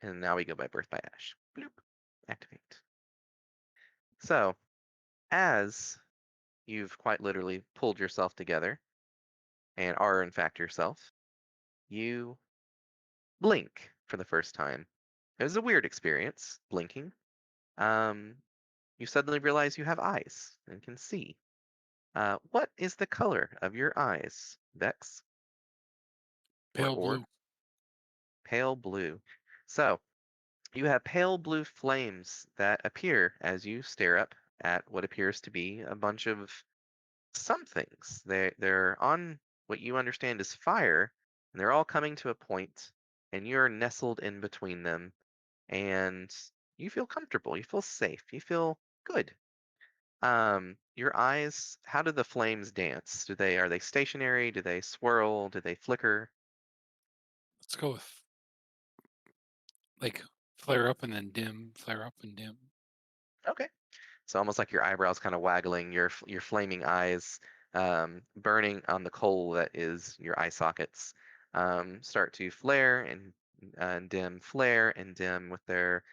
And now we go by birth by Ash. Bloop. Activate. So, as you've quite literally pulled yourself together and are in fact yourself, you blink for the first time. It was a weird experience, blinking. Um, you suddenly realize you have eyes and can see. What is the color of your eyes, Vex? Or Pale blue. pale blue. So you have pale blue flames that appear as you stare up at what appears to be a bunch of somethings. They're on what you understand is fire, and they're all coming to a point, and you're nestled in between them, and you feel comfortable. You feel safe. You feel good. Your eyes, how do the flames dance? Are they stationary? Do they swirl? Do they flicker? Let's go with like flare up and then dim, flare up and dim. Okay. So almost like your eyebrows kind of waggling, your flaming eyes burning on the coal that is your eye sockets start to flare and dim, flare and dim with their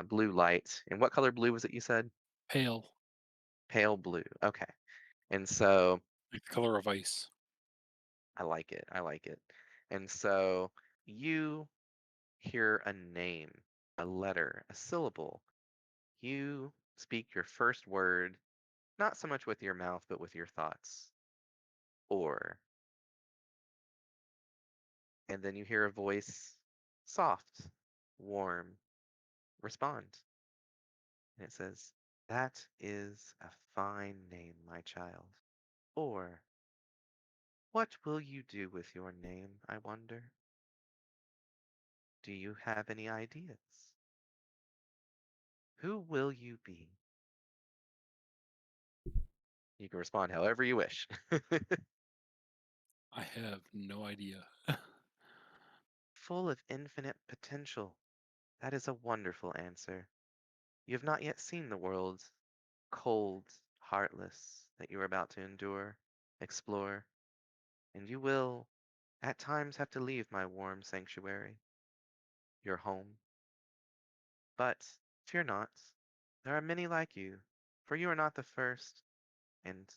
blue light. And what color blue was it you said? Pale, Pale blue. Okay. And so like the color of ice. I like it. I like it. And so you hear a name, a letter, a syllable. You speak your first word, not so much with your mouth, but with your thoughts. Or. And then you hear a voice, soft, warm, respond. And it says, "That is a fine name, my child." Or, "What will you do with your name, I wonder? Do you have any ideas? Who will you be?" You can respond however you wish. I have no idea. Full of infinite potential. That is a wonderful answer. You have not yet seen the world, cold, heartless, that you are about to endure, explore, and you will, at times, have to leave my warm sanctuary, your home. But fear not, there are many like you, for you are not the first, and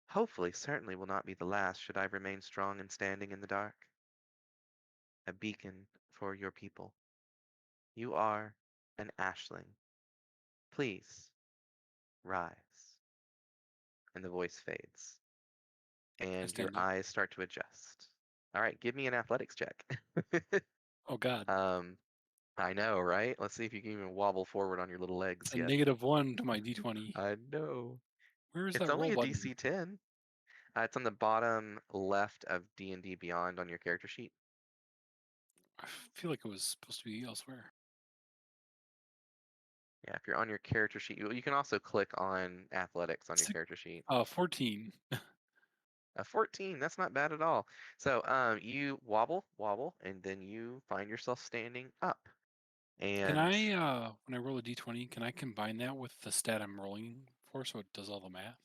hopefully, certainly will not be the last should I remain strong and standing in the dark, a beacon for your people. You are an ashling. Please rise. And the voice fades, I and your stand up. eyes start to adjust. All right, give me an athletics check. Oh God, um, I know, right? Let's see if you can even wobble forward on your little it's legs a yet. -1 to my d20. I know. Where is It's that only roll a button? DC 10. It's on the bottom left of D&D Beyond on your character sheet. I feel like it was supposed to be elsewhere. Yeah, if you're on your character sheet, you can also click on athletics on your Six, character sheet. 14. A 14, that's not bad at all. So you wobble, wobble, and then you find yourself standing up. Can And I, when I roll a d20, can I combine that with the stat I'm rolling for so it does all the math?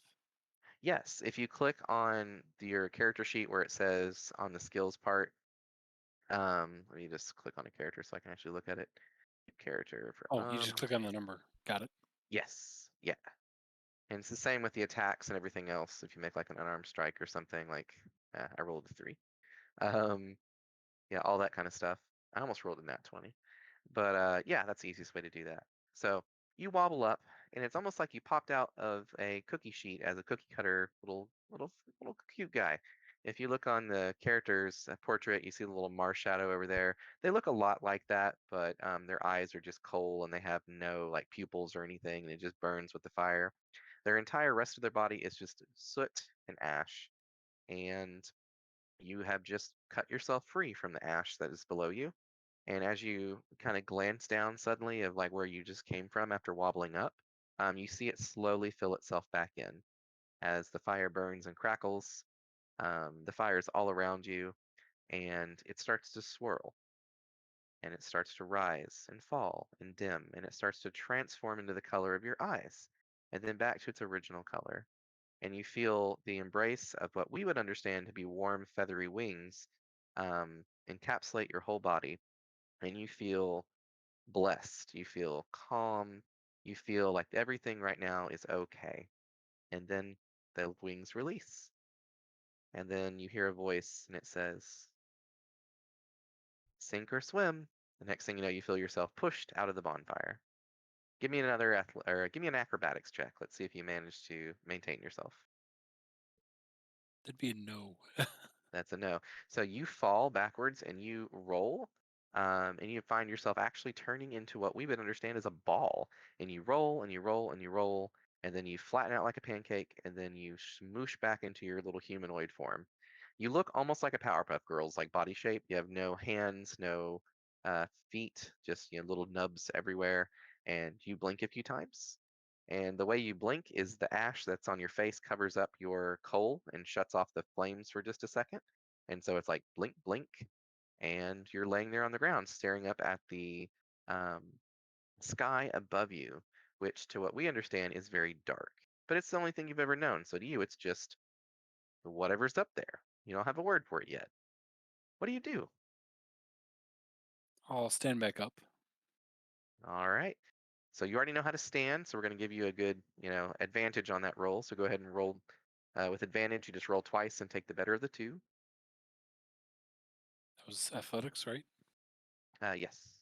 yes, if you click on your character sheet where it says on the skills part, let me just click on a character so I can actually look at it. Character for Oh, you just click on the number. Got it. yes, yeah. And it's the same with the attacks and everything else. If you make like an unarmed strike or something, like I rolled a 3. Um, yeah, all that kind of stuff. I almost rolled a nat 20. But yeah, that's the easiest way to do that. So you wobble up, and it's almost like you popped out of a cookie sheet as a cookie cutter little cute guy. If you look on the character's portrait, you see the little Mars shadow over there. They look a lot like that, but their eyes are just coal and they have no like pupils or anything, and it just burns with the fire. Their entire rest of their body is just soot and ash, and you have just cut yourself free from the ash that is below you. And as you kind of glance down suddenly of like where you just came from after wobbling up, you see it slowly fill itself back in as the fire burns and crackles. The fire is all around you, and it starts to swirl, and it starts to rise and fall and dim, and it starts to transform into the color of your eyes, and then back to its original color. And you feel the embrace of what we would understand to be warm, feathery wings encapsulate your whole body, and you feel blessed. You feel calm. You feel like everything right now is okay. And then the wings release. And then you hear a voice and it says, sink or swim. The next thing you know, you feel yourself pushed out of the bonfire. Give me give me an acrobatics check. Let's see if you manage to maintain yourself. That'd be a no. That's a no. So you fall backwards and you roll, and you find yourself actually turning into what we would understand as a ball. And you roll and you roll and you roll, and then you flatten out like a pancake, and then you smoosh back into your little humanoid form. You look almost like a Powerpuff Girls, like body shape. You have no hands, no feet, just little nubs everywhere, and you blink a few times. And the way you blink is the ash that's on your face covers up your coal and shuts off the flames for just a second. And so it's like blink, blink, and you're laying there on the ground staring up at the um, sky above you, which to what we understand is very dark. But it's the only thing you've ever known. So to you, it's just whatever's up there. You don't have a word for it yet. What do you do? I'll stand back up. All right. So you already know how to stand, so we're going to give you a good, advantage on that roll. So go ahead and roll with advantage. You just roll twice and take the better of the two. That was athletics, right? Yes.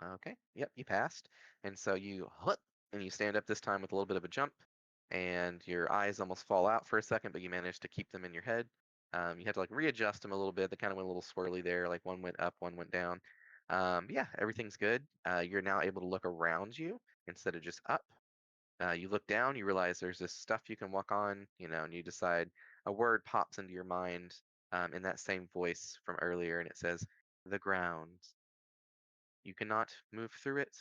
Okay. Yep, you passed. And so you hut and you stand up this time with a little bit of a jump, and your eyes almost fall out for a second, but you manage to keep them in your head. You had to like readjust them a little bit. They kind of went a little swirly there, like one went up, one went down. Yeah, everything's good. You're now able to look around you instead of just up. You look down, you realize there's this stuff you can walk on, and you decide a word pops into your mind in that same voice from earlier, and it says, the ground. You cannot move through it.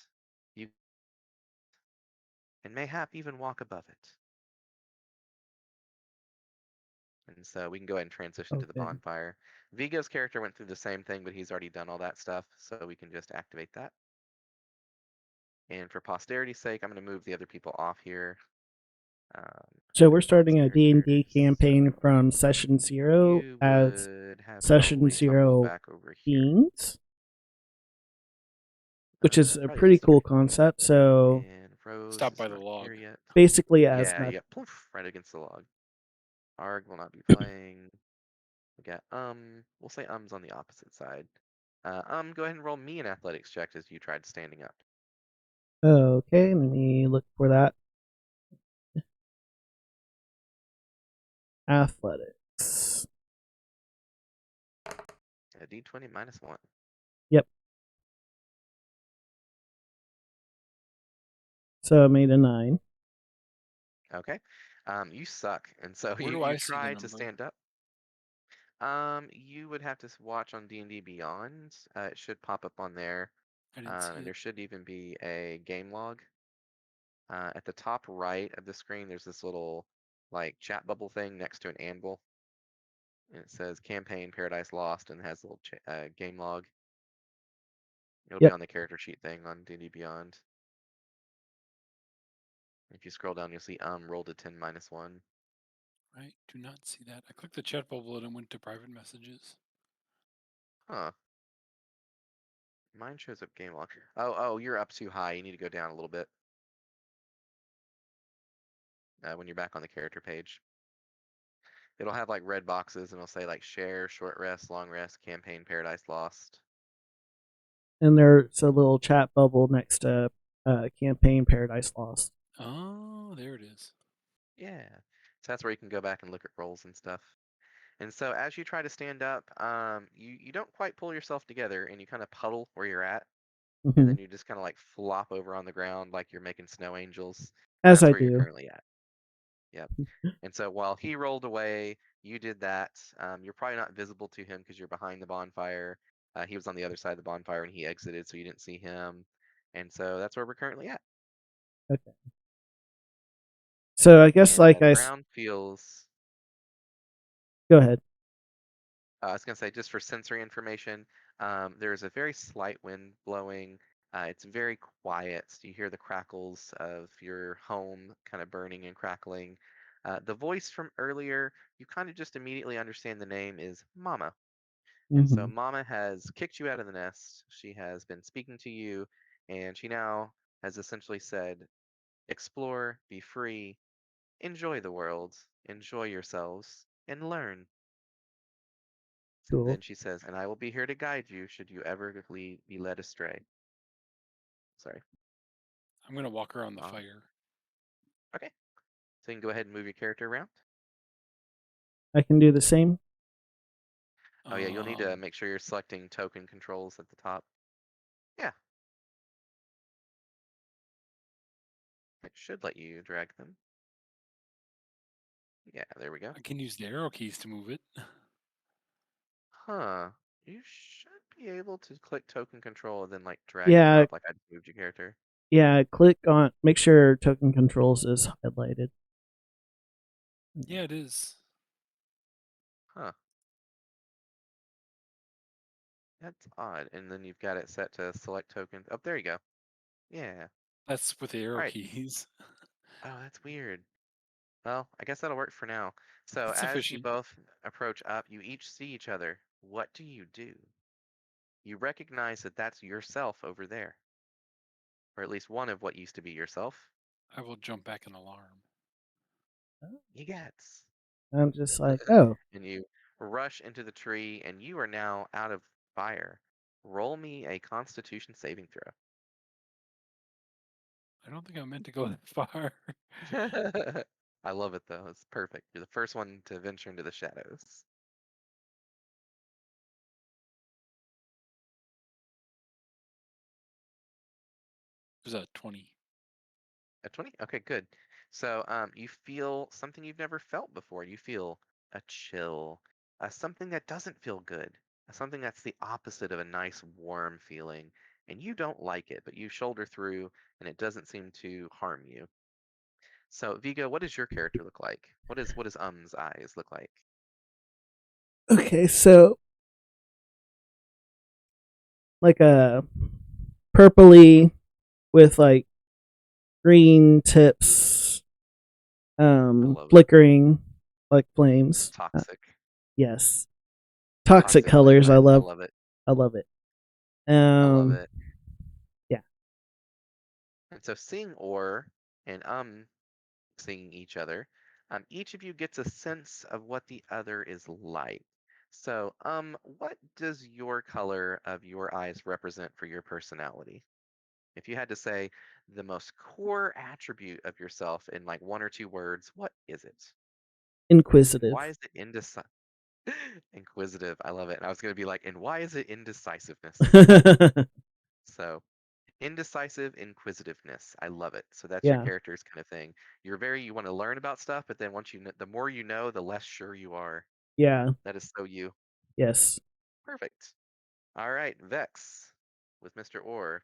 You and mayhap even walk above it. And so we can go ahead and transition to the Okay. bonfire. Vigo's character went through the same thing, but he's already done all that stuff, so we can just activate that. And for posterity's sake, I'm going to move the other people off here. So we're starting a D&D Characters. campaign So from session 0 you as would have session probably tumbled 0 back over here. beings, which is a Probably the pretty cool start. concept. So And Rose Stop is by the not log. here yet. basically, as Yeah, Matt, yeah, poof, right against the log. Arg will not be playing. We got we'll say um's on the opposite side. Go ahead and roll me an athletics check as you tried standing up. okay, let me look for that. Athletics. A d20 -1. Yep. So I made a 9. Okay. You suck, and so Where you do you I see the try to number? stand up. You would have to watch on D&D Beyond. It should pop up on there, I didn't see and it. there should even be a game log. At the top right of the screen, there's this little like chat bubble thing next to an anvil, and it says "Campaign Paradise Lost" and it has a little game log. It'll be Yep. on the character sheet thing on D&D Beyond. If you scroll down, you'll see rolled a 10 -1. Right? Do not see that. I clicked the chat bubble and it went to private messages. Huh. Mine shows up game log. Oh, you're up too high. You need to go down a little bit when you're back on the character page. It'll have like red boxes and it'll say like share, short rest, long rest, campaign, paradise lost. And there's a little chat bubble next to campaign Paradise Lost. Oh, there it is. Yeah. So that's where you can go back and look at rolls and stuff. And so as you try to stand up, you don't quite pull yourself together and you kind of puddle where you're at. And Hmm. then you just kind of like flop over on the ground like you're making snow angels. And As that's I where you're do. currently at. Yep. And so while he rolled away, you did that. You're probably not visible to him because you're behind the bonfire. He was on the other side of the bonfire and he exited, so you didn't see him. And so that's where we're currently at. Okay. So I guess And while like the ground feels, go ahead. I was going to say, just for sensory information, there's a very slight wind blowing. It's very quiet. You hear the crackles of your home kind of burning and crackling. The voice from earlier, you kind of just immediately understand the name is Mama. And so Mhm. Mama has kicked you out of the nest. She has been speaking to you, and she now has essentially said, explore, be free, enjoy the world, enjoy yourselves, and learn. And Cool. then she says, and I will be here to guide you should you ever be led astray. Sorry. I'm gonna walk around the Um, fire. okay. So you can go ahead and move your character around. I can do the same. Oh yeah, you'll need to Um, make sure you're selecting token controls at the top. Yeah. It should let you drag them. Yeah, there we go. I can use the arrow keys to move it. Huh. You should be able to click token control and then like drag them Yeah, up like I just moved your character. yeah. Click on. Make sure token controls is highlighted. Yeah, it is. Huh. That's odd. And then you've got it set to select tokens. Oh, there you go. Yeah. That's with the arrow Alright. keys. Oh, that's weird. Well, I guess that'll work for now. So It's as you sufficient. both approach up, you each see each other. What do? You recognize that that's yourself over there. Or at least one of what used to be yourself. I will jump back an alarm. Egats. I'm just like, oh, And you rush into the tree, and you are now out of fire. Roll me a Constitution saving I don't think I meant to go that far. throw. I love it though. It's perfect. You're the first one to venture into the shadows. It was a 20. A 20? Okay, good. So you feel something you've never felt before. You feel a chill, something that doesn't feel good, something that's the opposite of a nice warm feeling, and you don't like it, but you shoulder through, and it doesn't seem to harm you. So Vigo, what does your character look like? What does Um's eyes look like? okay. So like a purpley with like green tips, I love it. flickering like flames. Toxic, Yes, toxic toxic flame colors. I eyes. I love. love it. I love it. I love it. Yeah. And so seeing Or and seeing each other, each of you gets a sense of what the other is like. So, what does your color of your eyes represent for your personality? If you had to say the most core attribute of yourself in like one or two words, what is it? And Inquisitive. why is it indecisive? Inquisitive. I love it. And I was going to be like, and why is it indecisiveness? So, indecisive inquisitiveness. I love it. So that's your Yeah. character's kind of thing. You want to learn about stuff, but then once the more you know, the less sure you are. Yeah. That is so you. Yes. Perfect. All right, Vex with Mr. Orr.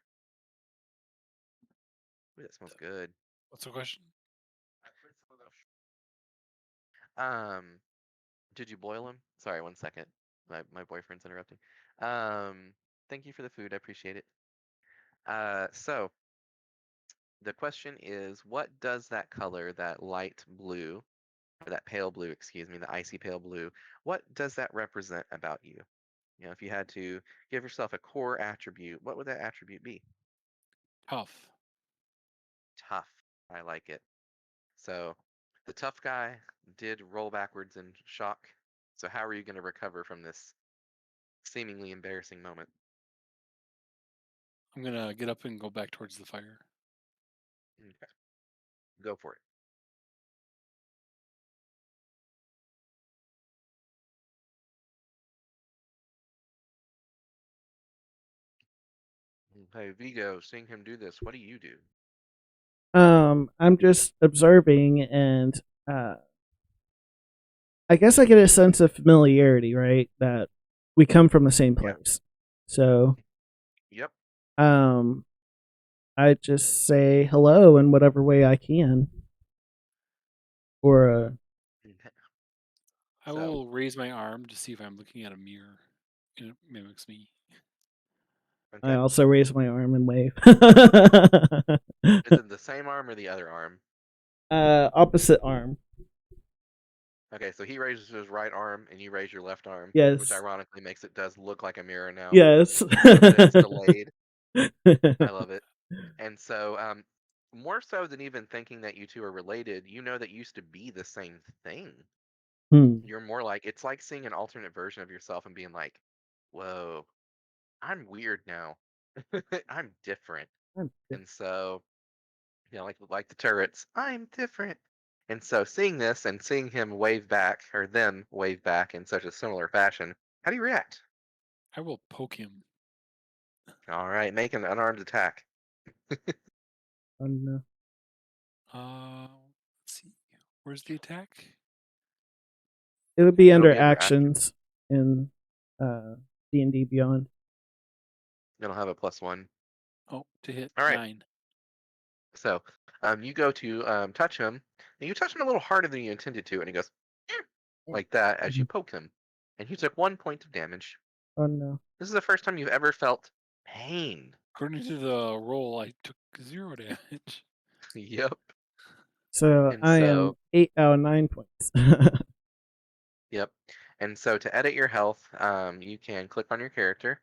Ooh, that smells good. What's the question? Um, did you boil them? Sorry, one second. My boyfriend's interrupting. Um, thank you for the food. I appreciate it. So the question is, what does that color, that light blue, or that pale blue, excuse me, the icy pale blue, what does that represent about you? You know, if you had to give yourself a core attribute, what would that attribute be? Tough. Tough. I like it. So the tough guy did roll backwards in shock. So how are you going to recover from this seemingly embarrassing moment? I'm gonna get up and go back towards the fire. Okay, go for it. Hey, Vigo, seeing him do this, what do you do? I'm just observing, and I guess I get a sense of familiarity, right? That we come from the same Yeah. place. So, Yep. um, I just say hello in whatever way I can, or I So, will raise my arm to see if I'm looking at a mirror and it mimics me. I okay. also raise my arm and wave. Is it the same arm or the other arm? Opposite arm. Okay, so he raises his right arm and you raise your left arm, which Yes. ironically makes it does look like a mirror now. Yes. But it's delayed. I love it. And so, more so than even thinking that you two are related, you know that you used to be the same thing. Hmm. You're more like it's like seeing an alternate version of yourself and being like, "Whoa, I'm weird now. I'm different." And so, like the turrets, I'm different. And so, seeing this and seeing him wave back or them wave back in such a similar fashion, how do you react? I will poke him. All right, make an unarmed attack. Oh, no. Let's see. Where's the attack? It would be It'll under be under action. actions in D&D Beyond. It'll have a +1. Oh, to hit All right. 9. So, you go to touch him, and you touch him a little harder than you intended to, and he goes "Eh," like that as you poke him, and he took 1 point of damage. Oh no. This is the first time you've ever felt pain. According to the roll, I took 0 damage. Yep. So And I so, am 8 out of 9 points. yep. And so to edit your health, you can click on your character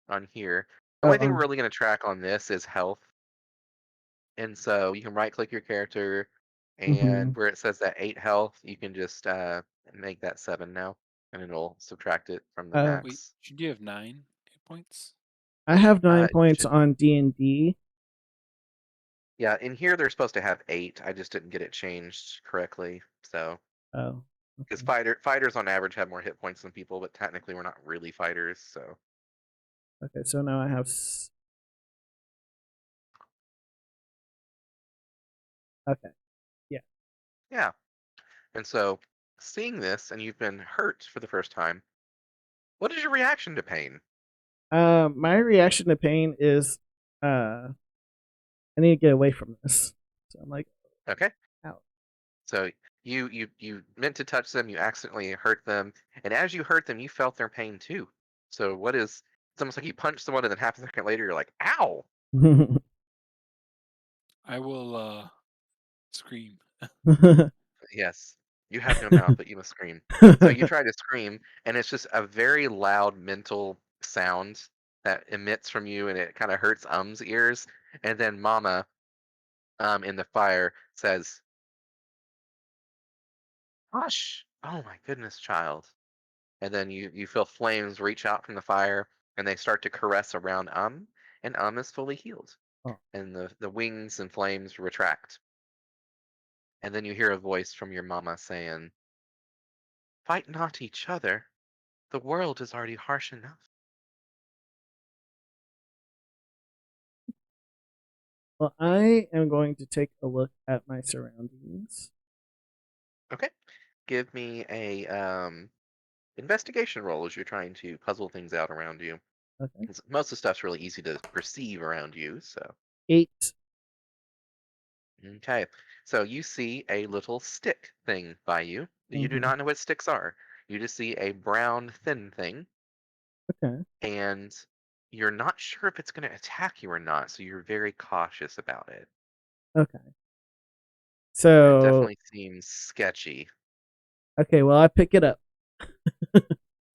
on here. The only thing we're really going to track on this is health. And so you can right click your character, and where it says that 8 health, you can just make that 7 now, and it'll subtract it from the Oh. Wait, max. should you have 9 hit points? I have 9 You points should, on D&D. yeah, in here they're supposed to have 8. I just didn't get it changed correctly. So, Oh. because Okay. fighters on average have more hit points than people, but technically we're not really fighters. So, Okay, so now I have okay. yeah. And so, seeing this, and you've been hurt for the first time, what is your reaction to pain? My reaction to pain is I need to get away from this. So I'm like, Okay. ow. So you meant to touch them, you accidentally hurt them, and as you hurt them, you felt their pain too. So what is? It's almost like you punch someone, and then half a second later, you're like, "Ow!" I will scream. Yes, you have no mouth, but you must scream. So you try to scream, and it's just a very loud mental sound that emits from you, and it kind of hurts ears. And then Mama, in the fire says, "Hush! Oh my goodness, child." And then you feel flames reach out from the fire, and they start to caress around and is fully healed, Oh. and the wings and flames retract, and then you hear a voice from your mama saying, "Fight not each other. The world is already harsh enough." Well, I am going to take a look at my surroundings. Okay, give me a investigation roll as you're trying to puzzle things out around you. Okay. 'Cause most of the stuff's really easy to perceive around you, so 8. okay. So you see a little stick thing by you. You do Mm-hmm. not know what sticks are. You just see a brown, thin thing, Okay. and you're not sure if it's going to attack you or not, so you're very cautious about it. Okay. And it So, definitely seems sketchy. okay, well, I pick it up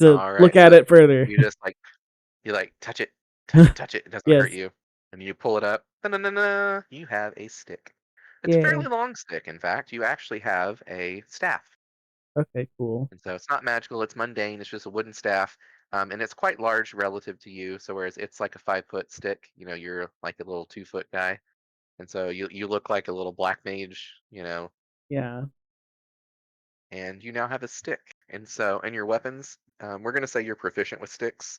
to All look right, at so it further. you just you touch it, touch it, touch it. It doesn't hurt Yes. you. And you pull it up. Na-na-na-na, you have a stick. It's a fairly Yay. long stick, in fact. You actually have a staff. Okay, cool. And so it's not magical, it's mundane, it's just a wooden staff. And it's quite large relative to you. So whereas it's like a 5 foot stick, you're like a little 2 foot guy. And so you look like a little black mage, Yeah. and you now have a stick. And your weapons, we're gonna say you're proficient with sticks.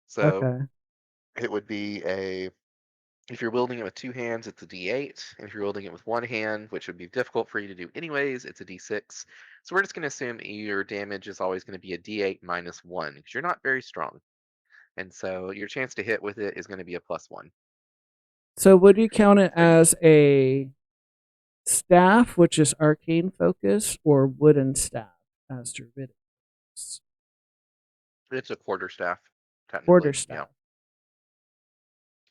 So Okay. it would be if you're wielding it with 2 hands, it's a D8. And if you're wielding it with 1 hand, which would be difficult for you to do anyways, it's a D6. So we're just going to assume your damage is always going to be a D8 minus 1 because you're not very strong. And so your chance to hit with it is going to be a +1. So would you count it So as a staff, which is arcane focus, or wooden staff as druidic? it's a quarterstaff, Quarter technically. Yeah. staff.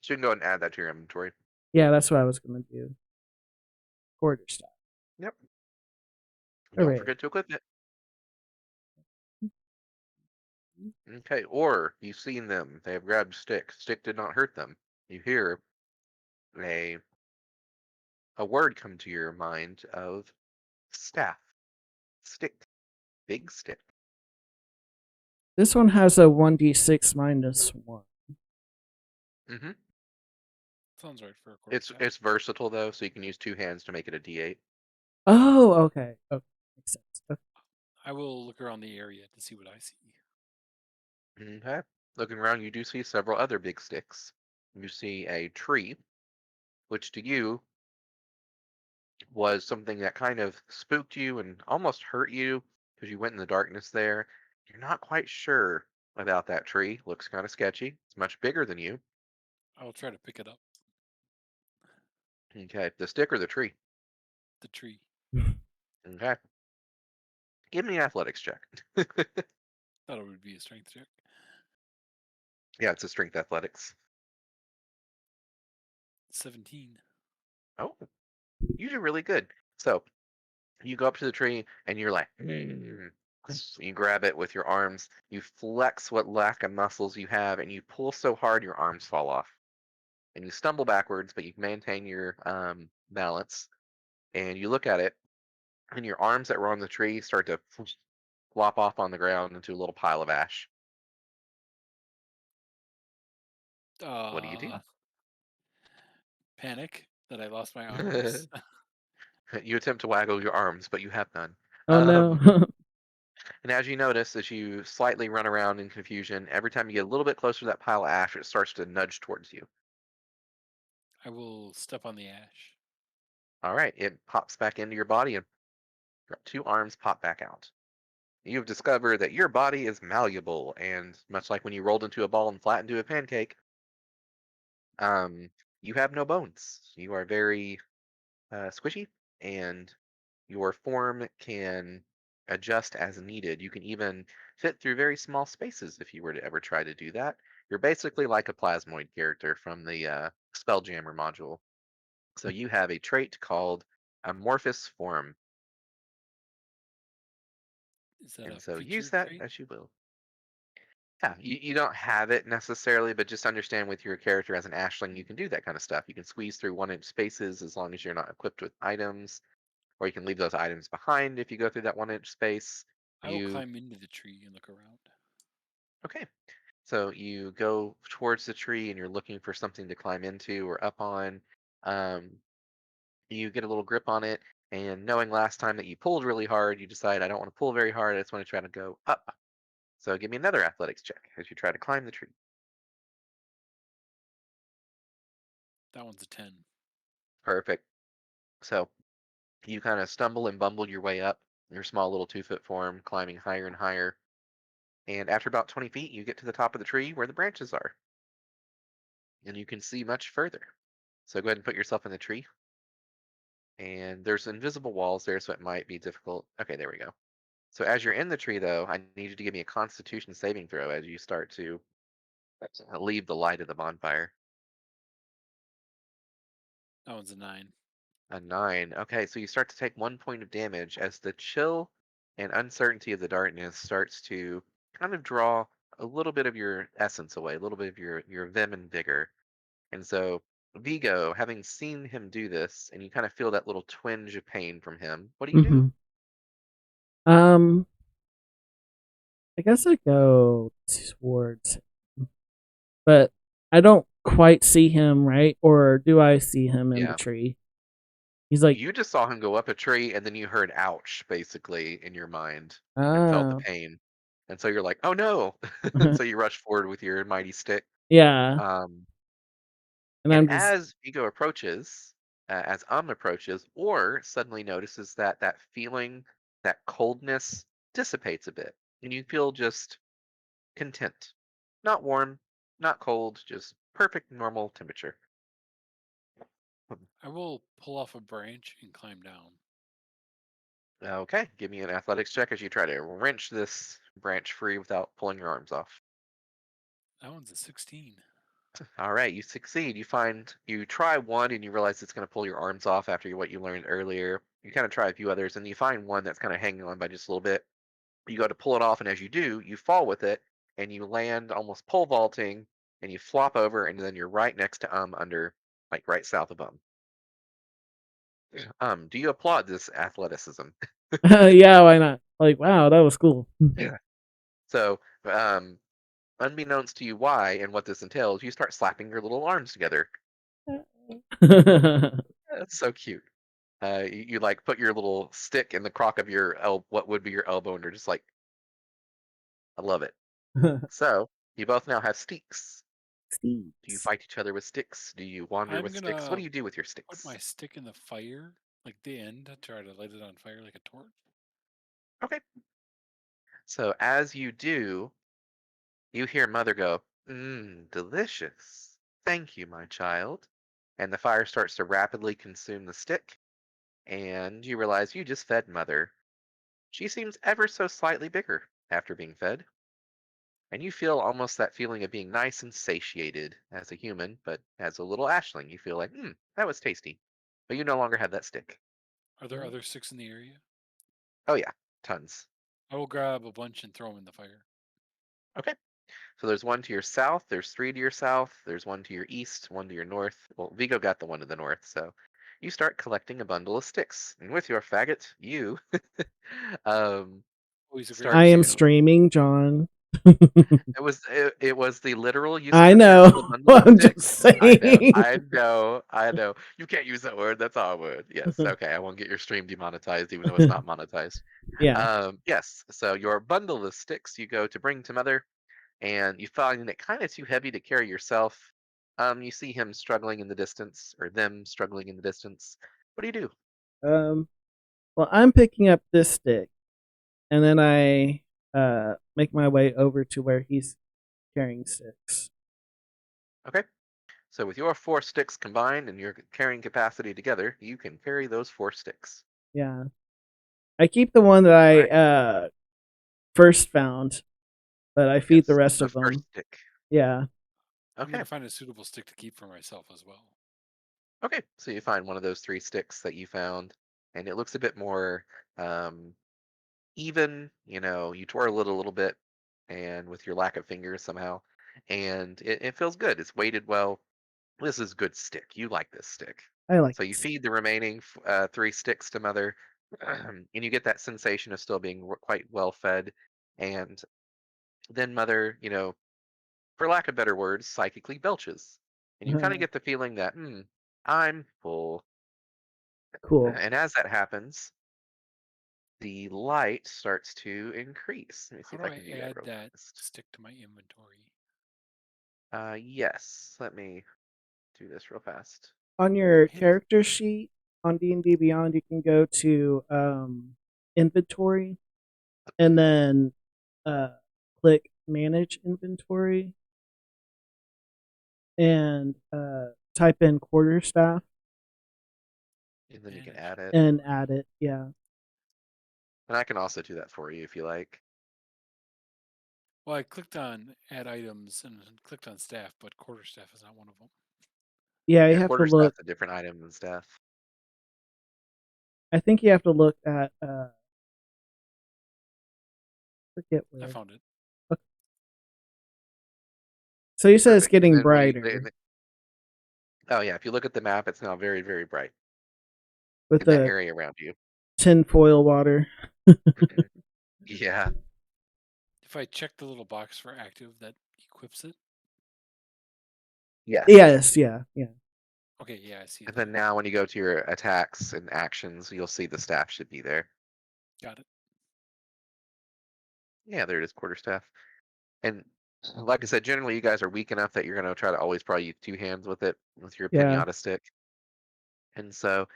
So you can go ahead and add that to your inventory. Yeah, that's what I was going to do. Quarter staff. Yep. All Don't right. forget to equip it. Okay, or you've seen them. They have grabbed stick. Stick did not hurt them. You hear a a word come to your mind of staff, stick, big stick. This one has a 1d6 minus 1. hmm Sounds right for a It's quarterstaff. versatile though, so you can use two hands to make it a D8. Oh, okay. Okay, makes sense. Okay. I will look around the area to see what I see. Okay. Looking around, you do see several other big sticks. You see a tree, which to you was something that kind of spooked you and almost hurt you because you went in the darkness there. You're not quite sure about that tree. Looks kind of sketchy. It's much bigger than you. I will try to pick it up. Okay. The stick or the tree? The tree. Okay. Give me an athletics check. Thought it would be a strength check. Yeah, it's a strength athletics. 17. Oh, you do really good. So you go up to the tree and you're like, "Mm." You grab it with your arms. You flex what lack of muscles you have, and you pull so hard your arms fall off. And you stumble backwards, but you maintain your balance. And you look at it, and your arms that were on the tree start to flop off on the ground into a little pile of ash. What do you do? Panic that I lost my arms. You attempt to waggle your arms, but you have none. Oh no. Um, and as you notice, as you slightly run around in confusion, every time you get a little bit closer to that pile of ash, it starts to nudge towards you. I will step on the ash. All right, it pops back into your body, and your two arms pop back out. You've discovered that your body is malleable, and much like when you rolled into a ball and flattened into a pancake, um, you have no bones. You are very squishy, and your form can adjust as needed. You can even fit through very small spaces if you were to ever try to do that. You're basically like a plasmoid character from the Spelljammer module. So you have a trait called amorphous form, Is that and a so use feature that trait? as you will. Yeah, you don't have it necessarily, but just understand with your character as an Ashling, you can do that kind of stuff. You can squeeze through 1 inch spaces as long as you're not equipped with items, or you can leave those items behind if you go through that 1 inch space. I will You climb into the tree and look around. okay? So you go towards the tree and you're looking for something to climb into or up on. Um, you get a little grip on it, and knowing last time that you pulled really hard, you decide I don't want to pull very hard. I just want to try to go up. So give me another athletics check as you try to climb the tree. That one's a 10. Perfect. So you kind of stumble and bumble your way up your small little 2 foot form, climbing higher and higher. And after about 20 feet, you get to the top of the tree where the branches are, and you can see much further. So go ahead and put yourself in the tree. And there's invisible walls there, so it might be difficult. Okay, there we go. So as you're in the tree, though, I need you to give me a Constitution saving throw as you start to leave the light of the bonfire. That one's a 9. A 9. Okay, so you start to take 1 point of damage as the chill and uncertainty of the darkness starts to kind of draw a little bit of your essence away, a little bit of your vim and vigor. And so, Vigo, having seen him do this, and you kind of feel that little twinge of pain from him, what do you do? Mhm. Um, I guess I go towards him, but I don't quite see him, right? Or do I see him in the Yeah. tree? He's like, You just saw him go up a tree, and then you heard "ouch" basically in your mind and felt the ah, pain. And so you're like, "Oh no!" And so you rush forward with your mighty stick. yeah, Um, and and I'm just, as Vigo approaches, as approaches, or suddenly notices that that feeling, that coldness dissipates a bit, and you feel just content. Not warm, not cold, just perfect normal temperature. I will pull off a branch and climb down. Okay, give me an athletics check as you try to wrench this branch free without pulling your arms off. That one's a 16. All right, you succeed. You try one and you realize it's going to pull your arms off after what you learned earlier. You kind of try a few others and you find one that's kind of hanging on by just a little bit. You go to pull it off, and as you do, you fall with it, and you land almost pole vaulting, and you flop over, and then you're right next to under, like right south of Do you applaud this athleticism? Yeah, why not? Like, wow, that was cool. Yeah. So, unbeknownst to you why and what this entails, you start slapping your little arms together. That's so cute. You like put your little stick in the crock of your what would be your elbow, and you're just like, I love it. So you both now have sticks. Do you Steeds. fight each other with sticks? Do you wander I'm with sticks? What gonna do you do with your put sticks? my stick in the fire, like the end, to try to light it on fire like a torch. Okay. So as you do, you hear Mother go, mmm, delicious. Thank you, my child. And the fire starts to rapidly consume the stick, and you realize you just fed Mother. She seems ever so slightly bigger after being fed, and you feel almost that feeling of being nice and satiated as a human, but as a little ashling, you feel like, that was tasty. But you no longer have that stick. Are there other sticks in the area? Oh, yeah, tons. I will grab a bunch and throw them in the fire. Okay. So there's one to your south, there's three to your south, there's one to your east, one to your north. Well, Vigo got the one to the north, so you start collecting a bundle of sticks. And with your faggot, you um, Oh, he's a great start I am to. musician. streaming, John. It was the literal use of I the term of a know. bundle of I'm just sticks. I know, saying. I know, I know. You can't use that word. That's our word. Yes. Okay. I won't get your stream demonetized, even though it's not monetized. Yeah. Yes. So your bundle of sticks you go to bring to Mother, and you find it kind of too heavy to carry yourself. You see him struggling in the distance, or them struggling in the distance. What do you do? Um. Well, I'm picking up this stick, and then I make my way over to where he's carrying sticks. Okay. So with your 4 sticks combined and your carrying capacity together, you can carry those 4 sticks. Yeah. I keep the one that All I right. first found, but I feed the Yes. rest The of first them. stick. Yeah. I'm Okay. gonna find a suitable stick to keep for myself as well. Okay. So you find one of those 3 sticks that you found, and it looks a bit more um, even. You twirl it a little bit, and with your lack of fingers somehow, and it feels good. It's weighted well. This is good stick. You like this stick. I like So you this. feed the remaining 3 sticks to Mother, and you get that sensation of still being quite well fed. And then Mother, for lack of better words, psychically belches. And you kind of get the feeling that, I'm full. Cool. And as that happens, the light starts to increase. Let me see How if do I I can do that add real that fast. stick to my inventory? Yes, let me do this real fast. On your Hit. character sheet on D&D Beyond, you can go to inventory and then click manage inventory and type in quarterstaff And then you can Manage add it. and inventory. add it. Yeah. And I can also do that for you if you like. Well, I clicked on add items and clicked on staff, but quarterstaff is not one of them. Yeah, you Yeah, have to look. quarterstaff's a different item than staff. I think you have to look at forget I where. found it. Okay. So you said it's Perfect. And getting then brighter oh yeah, if you look at the map, it's now very, very bright with in that the area around you. tinfoil water. Yeah. If I check the little box for active, that equips it. Yes. Yes, yeah. Okay, yeah, I see it And then there. now when you go to your attacks and actions, you'll see the staff should be there. Got it. Yeah, there it is, quarterstaff. And like I said, generally you guys are weak enough that you're gonna try to always probably use 2 hands with it, with your Yeah. pinata stick. And so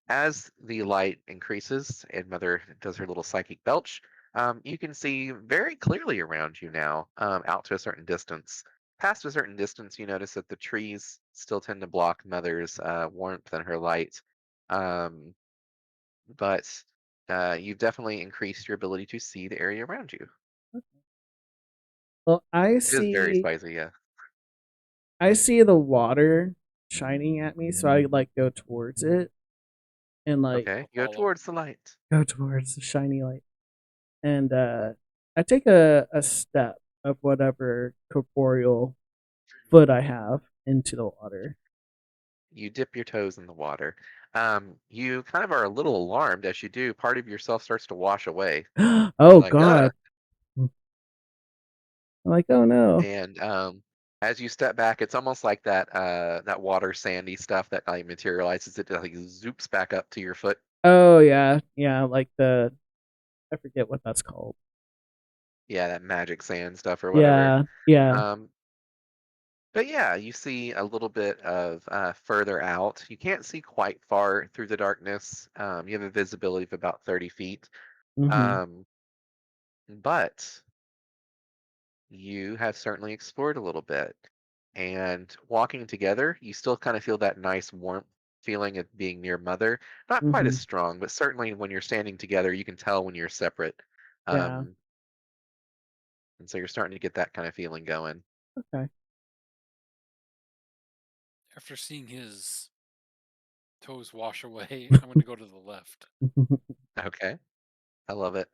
as the light increases and Mother does her little psychic belch, you can see very clearly around you now, out to a certain distance. Past a certain distance, you notice that the trees still tend to block Mother's warmth and her light. Um, but you've definitely increased your ability to see the area around you. Well, It is very spicy, yeah. I see the water shining at me, so I like go towards it and like Okay, I'll go follow. towards the light. go towards the shiny light. And I take a step of whatever corporeal foot I have into the water. You dip your toes in the water. You kind of are a little alarmed as you do. Part of yourself starts to wash away. You're Oh like, God! I'm like, oh no. and as you step back, it's almost like that water sandy stuff that like materializes. It like zoops back up to your foot. Oh yeah, yeah. Like I forget what that's called. Yeah, that magic sand stuff or whatever. Yeah, yeah. Um, but yeah, you see a little bit of further out. You can't see quite far through the darkness. You have a visibility of about 30 feet. Mm-hmm. Um, but you have certainly explored a little bit. And walking together, you still kind of feel that nice warmth feeling of being near mother. Not quite as Mm-hmm. strong, but certainly when you're standing together, you can tell when you're separate. Yeah. Um, and so you're starting to get that kind of feeling going. Okay. After seeing his toes wash away, I'm going to go to the left. Okay, I love it.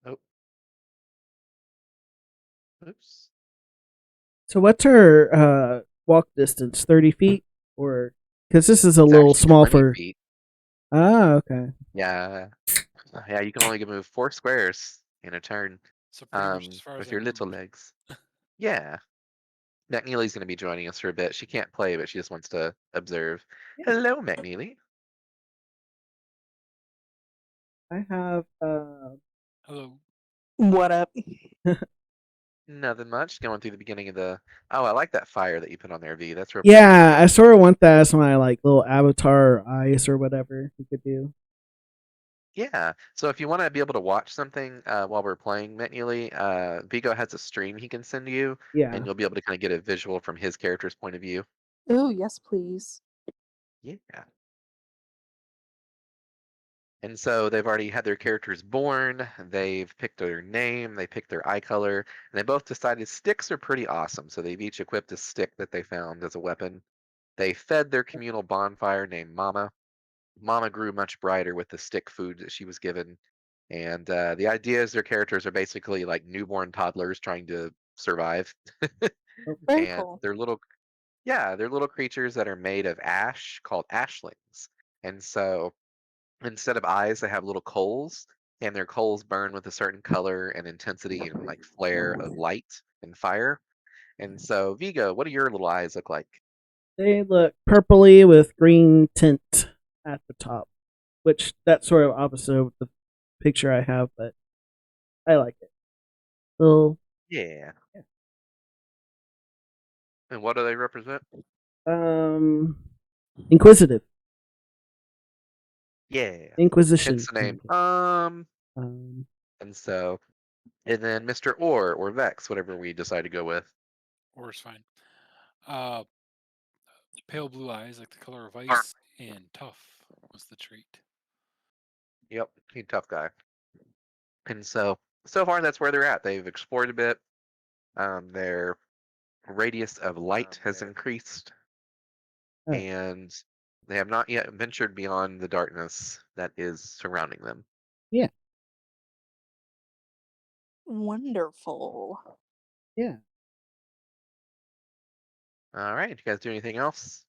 Oh, oops. So what's her walk distance? 30 feet, or because this is a It's little actually small 20 for. feet. Ah, okay. Yeah, yeah, you can only move 4 squares in a turn So pretty much as far as with I your little moved. legs. Yeah. McNeely's going to be joining us for a bit. She can't play, but she just wants to observe. Yeah. Hello, McNeely. I have Hello. What up? Nothing much. Going through the beginning of the. Oh, I like that fire that you put on there, V. That's real pretty. Yeah, I sort of want that as my like little avatar or ice or whatever you could do. Yeah. So if you want to be able to watch something while we're playing McNeely, Vigo has a stream he can send you, Yeah. and you'll be able to kind of get a visual from his character's point of view. Oh, yes, please. Yeah. And so they've already had their characters born, they've picked their name, they picked their eye color, and they both decided sticks are pretty awesome. So they've each equipped a stick that they found as a weapon. They fed their communal bonfire named Mama. Mama grew much brighter with the stick food that she was given. And the idea is their characters are basically like newborn toddlers trying to survive. Oh, Very And cool. they're little creatures that are made of ash called ashlings. And so instead of eyes, they have little coals, and their coals burn with a certain color and intensity and like flare of light and fire. And so, Vigo, what do your little eyes look like? they look purpley with green tint at the top, which that's sort of opposite of the picture I have, but I like it. Little, Yeah. yeah. And what do they represent? um, inquisitive, Yeah. inquisition. Hence the name. Um, And so, and then Mr. Or Vex, whatever we decide to go with. Or is fine. Uh, pale blue eyes, like the color of ice, and tough was the trait. Yep, he's a tough guy. And so, so far that's where they're at. They've explored a bit. Their radius of light has increased, oh, and they have not yet ventured beyond the darkness that is surrounding them. yeah, Wonderful. yeah. All right, you guys do anything else?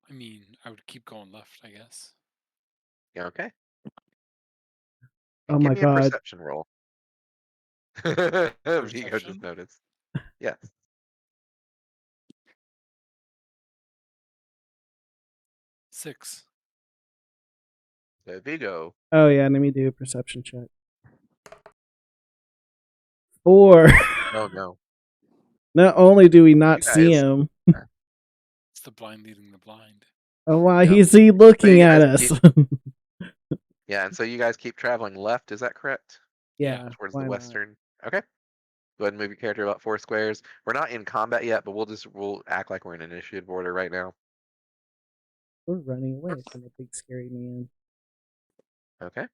I mean, I would keep going left, I guess. Yeah, okay. Oh Give my me a god. perception roll. Vigo just Perception? noticed. Yes. Six. So Vigo. Oh yeah, let me do a perception check. 4. Oh no. Not only do we You not see guys. him, It's the blind leading the blind. oh why Yep. is he So looking you at guys us? keep. Yeah, and so you guys keep traveling left. Is that correct? Yeah. Yeah, Towards the why not? western. Okay. Go ahead and move your character about 4 squares. We're not in combat yet, but we'll act like we're in initiative order right now. We're running away from the big scary man. Okay.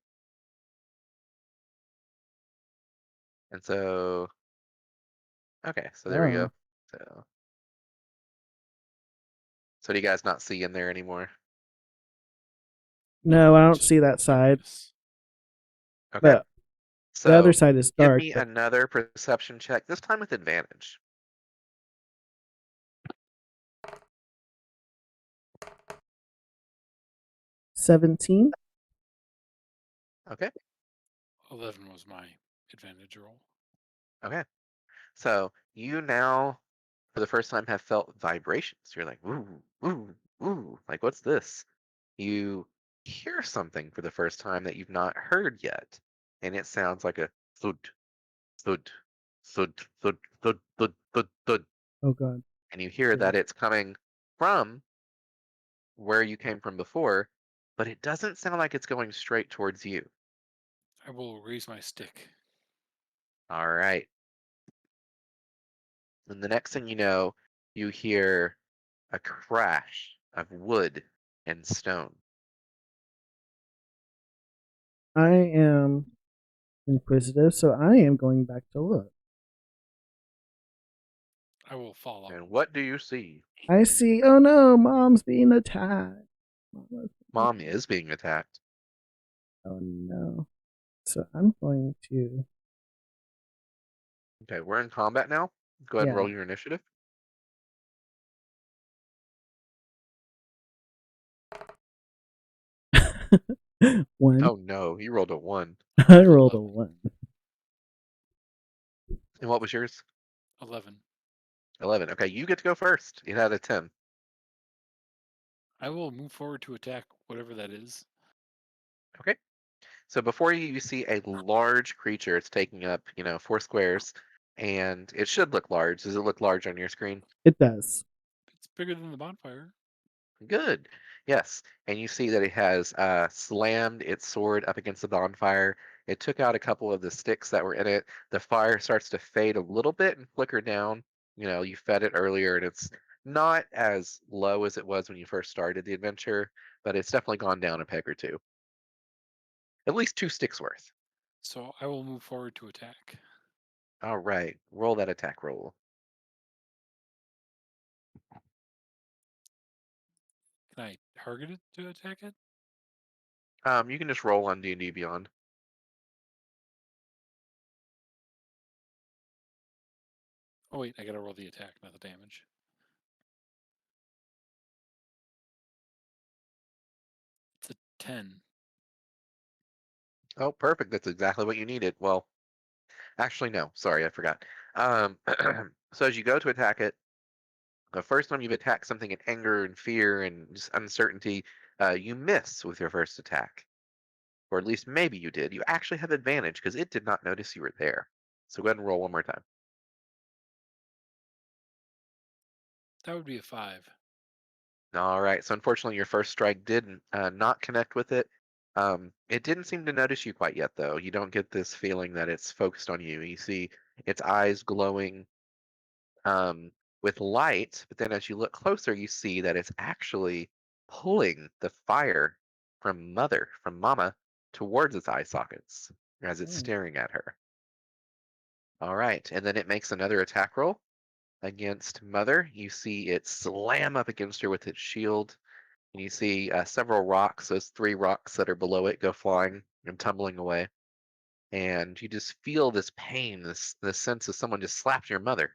And so, okay, so there we Oh go. So do you guys not see in there anymore? no, I don't Just see that side. darkness. Okay. But the other So side is give dark. me But another perception check, this time with advantage. 17. Okay. 11 was my advantage roll. Okay. So you now, for the first time, have felt vibrations. You're like, woo, woo, woo. Like, what's this? You hear something for the first time that you've not heard yet, and it sounds like a thud, thud, thud, thud, thud, thud, thud, thud. Oh god. And you hear that it's coming from where you came from before, but it doesn't sound like it's going straight towards you. I will raise my stick. All right. And the next thing you know, you hear a crash of wood and stone. I am inquisitive, so I am going back to look. I will follow. And what do you see? I see. Oh no, mom's being attacked. Mom is being attacked. Oh no. So I'm going to. Okay, we're in combat now. Go ahead and Yeah. roll your initiative. One. Oh no, you rolled a 1. I rolled a 1. And what was yours? 11. 11. Okay, you get to go first. You had a 10. I will move forward to attack whatever that is. Okay. So before you, you see a large creature. It's taking up, 4 squares. And it should look large. Does it look large on your screen? It does. It's bigger than the bonfire. Good. Yes. And you see that it has slammed its sword up against the bonfire. It took out a couple of the sticks that were in it. The fire starts to fade a little bit and flicker down. You fed it earlier, and it's not as low as it was when you first started the adventure, but it's definitely gone down a peg or two. At least 2 sticks worth. So I will move forward to attack. All right. Roll that attack roll. Can I target it to attack it? You can just roll on D&D Beyond. Oh wait, I gotta roll the attack, not the damage. It's a 10. Oh, perfect. That's exactly what you needed. Well, actually, no. Sorry, I forgot. Um, so as you go to attack it, the first time you've attacked something in anger and fear and just uncertainty, you miss with your first attack. Or at least maybe you did. You actually have advantage because it did not notice you were there. So go ahead and roll one more time. That would be a 5. All right. So unfortunately, your first strike did not connect with it. It didn't seem to notice you quite yet, though. You don't get this feeling that it's focused on you. You see its eyes glowing with light, but then as you look closer, you see that it's actually pulling the fire from Mama, towards its eye sockets as it's Oh. staring at her. All right, and then it makes another attack roll against Mother. You see it slam up against her with its shield, and you see several rocks, those 3 rocks that are below it, go flying and tumbling away. And you just feel this pain, this sense of someone just slapped your mother.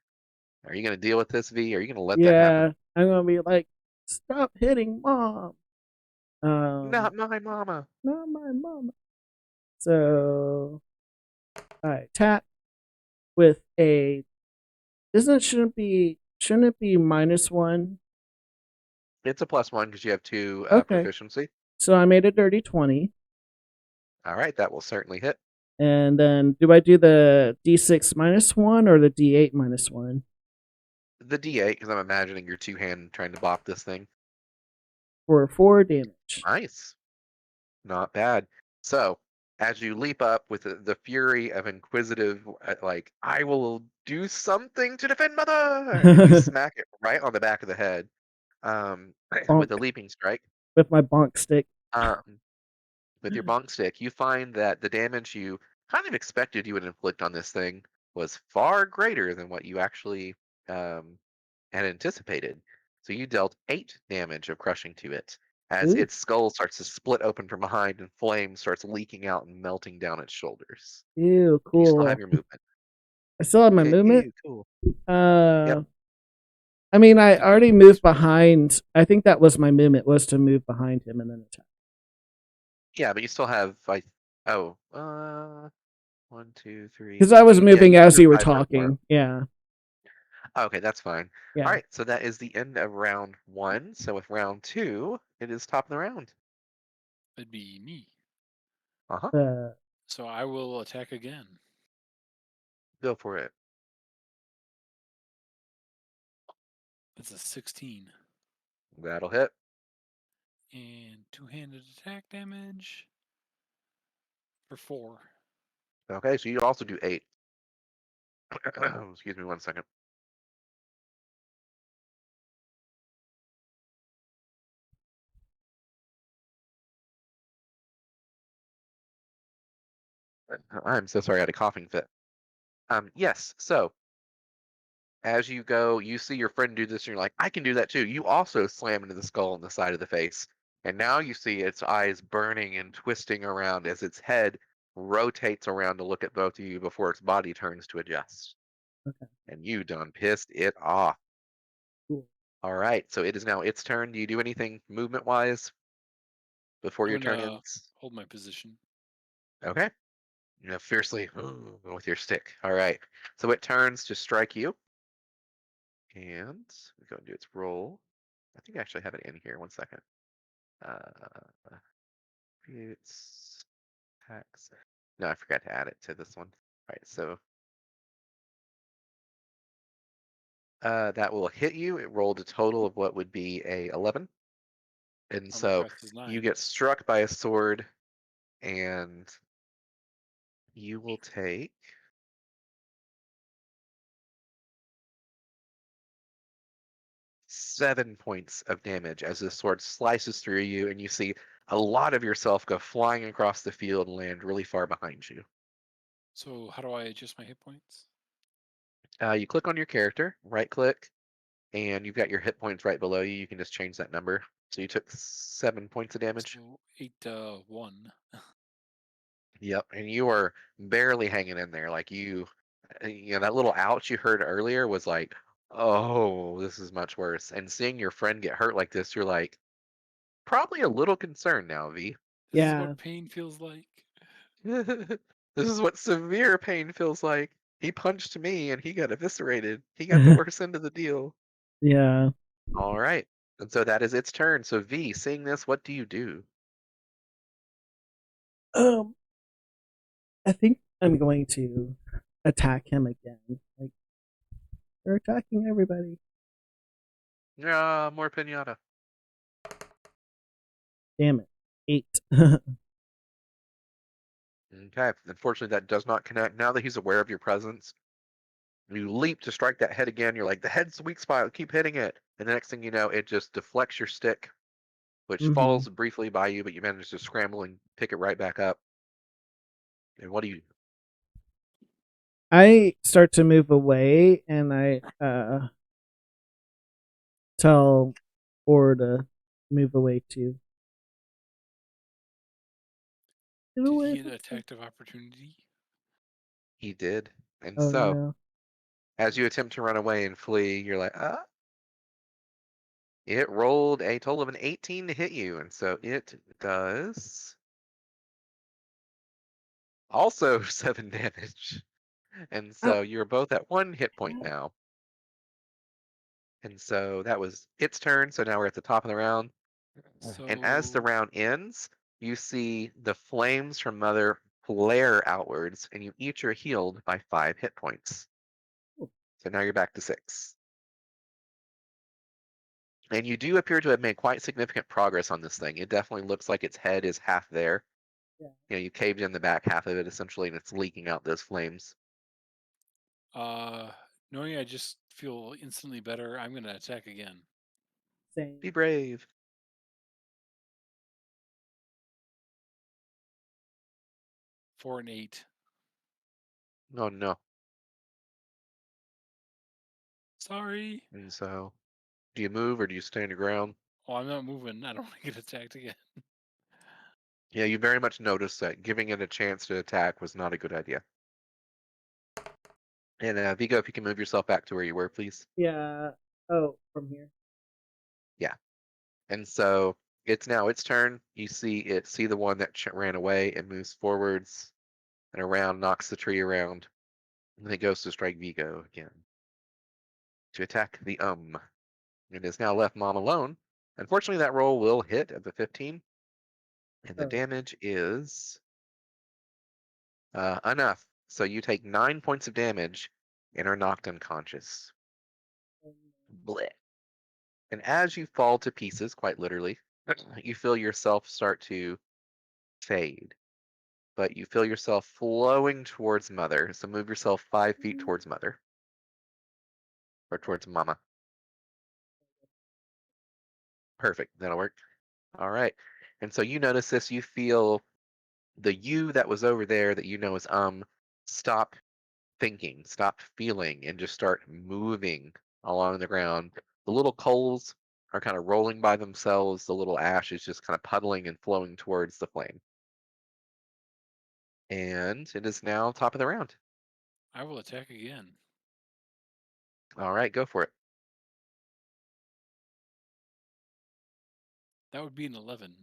Are you going to deal with this, V? Are you going to let that happen? Yeah. I'm going to be like, stop hitting mom. Not my mama. Not my mama. So I attack with a. Shouldn't it be -1? It's a +1 because you have 2 Okay. proficiency. So I made a dirty 20. All right, that will certainly hit. And then do I do the D6 -1 or the D8 -1? The D8, because I'm imagining your 2-hand trying to bop this thing. For 4 damage. Nice. Not bad. So, as you leap up with the fury of inquisitive, like, I will do something to defend Mother! And you smack it right on the back of the head with a Bonk. leaping strike. With my bonk stick. Um, with your bonk stick, you find that the damage you kind of expected you would inflict on this thing was far greater than what you actually um, had anticipated. So you dealt 8 damage of crushing to it as Ooh, its skull starts to split open from behind and flame starts leaking out and melting down its shoulders. ew, You still have cool. your movement. I still have my movement. Ew, cool. Uh, I mean, I think you already can moved express- behind. I think that was my movement, was to move behind him and then attack. Yeah, but you still have like 1, 2, 3. Because I was Yeah, moving you have as your you were 5 hit more. talking. Yeah, Okay, that's fine. yeah. All right, so that is the end of round 1. So with round 2, it is top of the round. That'd be me. Uh, So I will attack again. Go for it. That's a 16. That'll hit. And two-handed attack damage for 4. Okay, so you also do 8. Excuse me 1 second. I'm so sorry, I had a coughing fit. Yes, so as you go, you see your friend do this, and you're like, I can do that too. You also slam into the skull on the side of the face. And now you see its eyes burning and twisting around as its head rotates around to look at both of you before its body turns to adjust. Okay. And you done pissed it off. Cool. All right, so it is now its turn. Do you do anything movement wise before I'm your turn gonna ends? hold my position. Okay. Fiercely with your stick. All right. So it turns to strike you. And we go and do its roll. I think I actually have it in here. 1 second. It's tax. No, I forgot to add it to this one. All right, so that will hit you. It rolled a total of what would be a 11. And Armor so class is you 9. get struck by a sword, and you will take 7 points of damage as the sword slices through you, and you see a lot of yourself go flying across the field and land really far behind you. So how do I adjust my hit points? You click on your character, right click, and you've got your hit points right below you. You can just change that number. So you took 7 points of damage. So 8 1. Yep, and you are barely hanging in there. Like that little ouch you heard earlier was like, oh, this is much worse. And seeing your friend get hurt like this, you're like, probably a little concerned now, V. This is Yeah. what pain feels like. This is what severe pain feels like. He punched me and he got eviscerated. He got the worst end of the deal. Yeah. All right. And so that is its turn. So V, seeing this, what do you do? Um, I think I'm going to attack him again. Like, they're attacking everybody. More pinata. Damn it. 8. Okay. Unfortunately, that does not connect. Now that he's aware of your presence, you leap to strike that head again. You're like, the head's the weak spot. Keep hitting it. And the next thing you know, it just deflects your stick, which Mhm. falls briefly by you, but you manage to scramble and pick it right back up. And what do you do? I start to move away and I tell Or to move away too. Get Did away he get from an me. attack of opportunity? He did. And Oh so, no. as you attempt to run away and flee, you're like, ah. It rolled a total of an 18 to hit you. And so it does also 7 damage. And Ow. so you're both at 1 hit point now. And so that was its turn. So now we're at the top of the round. And as the So round ends, you see the flames from Mother flare outwards, and you each are healed by 5 hit points. So now you're back to 6. And you do appear to have made quite significant progress on this thing. It definitely looks like its head is half there. Yeah. You caved in the back half of it essentially, and it's leaking out those flames. knowing I just feel instantly better, I'm gonna attack again. Same. Be brave. 4 and 8. Oh no. Sorry. And so, do you move or do you stand your ground? Oh, I'm not moving. I don't want to get attacked again. Yeah, you very much notice that giving it a chance to attack was not a good idea. And Vigo, if you can move yourself back to where you were, please. Yeah. Oh, from here. Yeah. And so it's now its turn. You see the one that ran away and moves forwards and around, knocks the tree around, and then it goes to strike Vigo again to attack the It is now left Mom alone. Unfortunately, that roll will hit at the 15, and the Oh. damage is enough. So you take 9 points of damage and are knocked unconscious. Blech. And as you fall to pieces, quite literally, you feel yourself start to fade. But you feel yourself flowing towards Mother. So move yourself 5 feet towards Mother. Or towards Mama. Perfect. That'll work. All right. And so you notice this. You feel the you that was over there that you know is stop thinking, stop feeling, and just start moving along the ground. The little coals are kind of rolling by themselves. The little ash is just kind of puddling and flowing towards the flame. And it is now top of the round. I will attack again. All right, go for it. That would be an 11.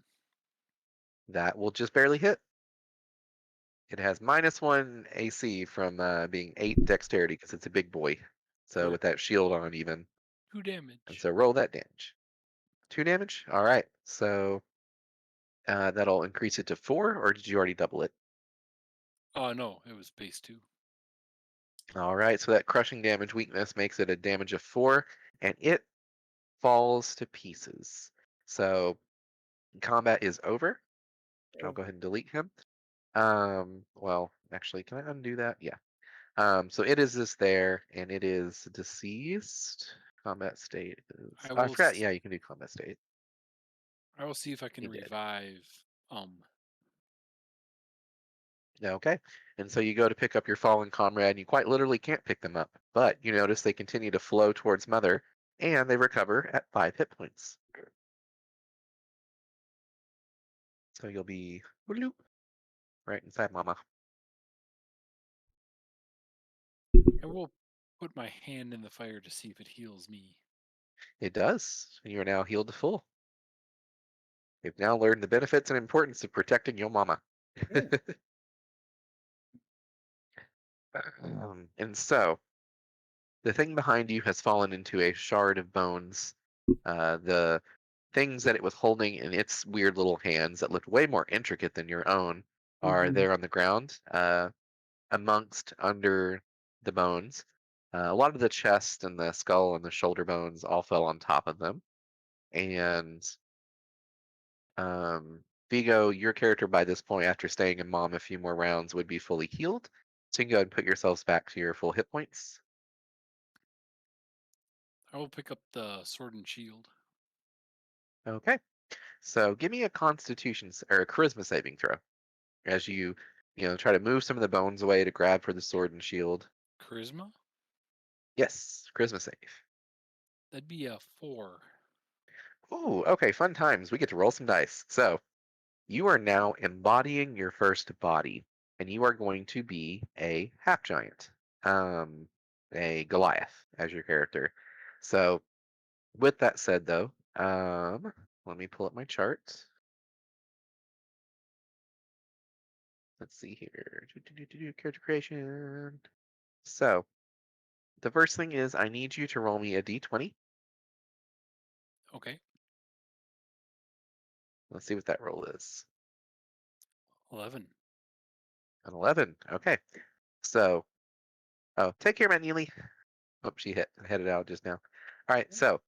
That will just barely hit. It has -1 AC from being 8 dexterity because it's a big boy. So For with that shield on even. 2 And damage. so roll that damage. 2 damage? All right. So that'll increase it to 4, or did you already double it? Oh, no, it was base 2. All right. So that crushing damage weakness makes it a damage of 4, and it falls to pieces. So combat is over. I'll go ahead and delete him. Well, actually, can I undo that? Yeah. So it is this there, and it is deceased. Combat state is. I Oh, I will forgot. Yeah, you can do combat state. I will see if I can He did. revive Yeah, okay. And so you go to pick up your fallen comrade, and you quite literally can't pick them up, but you notice they continue to flow towards Mother, and they recover at 5 hit points. So you'll be bloop, right inside Mama. I will put my hand in the fire to see if it heals me. It does, and you are now healed to full. You've now learned the benefits and importance of protecting your Mama. And so the thing behind you has fallen into a shard of bones. The things that it was holding in its weird little hands that looked way more intricate than your own are there on the ground, amongst under the bones. A lot of the chest and the skull and the shoulder bones all fell on top of them. And Vigo, your character by this point, after staying in Mom a few more rounds, would be fully healed. So you can go ahead and put yourselves back to your full hit points. I will pick up the sword and shield. Okay. So give me a Constitution or a Charisma saving throw as try to move some of the bones away to grab for the sword and shield. Charisma? Yes, Charisma save. That'd be a 4. Ooh, okay, fun times. We get to roll some dice. So you are now embodying your first body, and you are going to be a half giant, a Goliath as your character. So with that said, though, let me pull up my chart. Let's see here. Character creation. So the first thing is I need you to roll me a d20. Okay. Let's see what that roll is. 11. An 11. Okay. So, take care, Matt Neely. Oh, she headed out just now. All right. So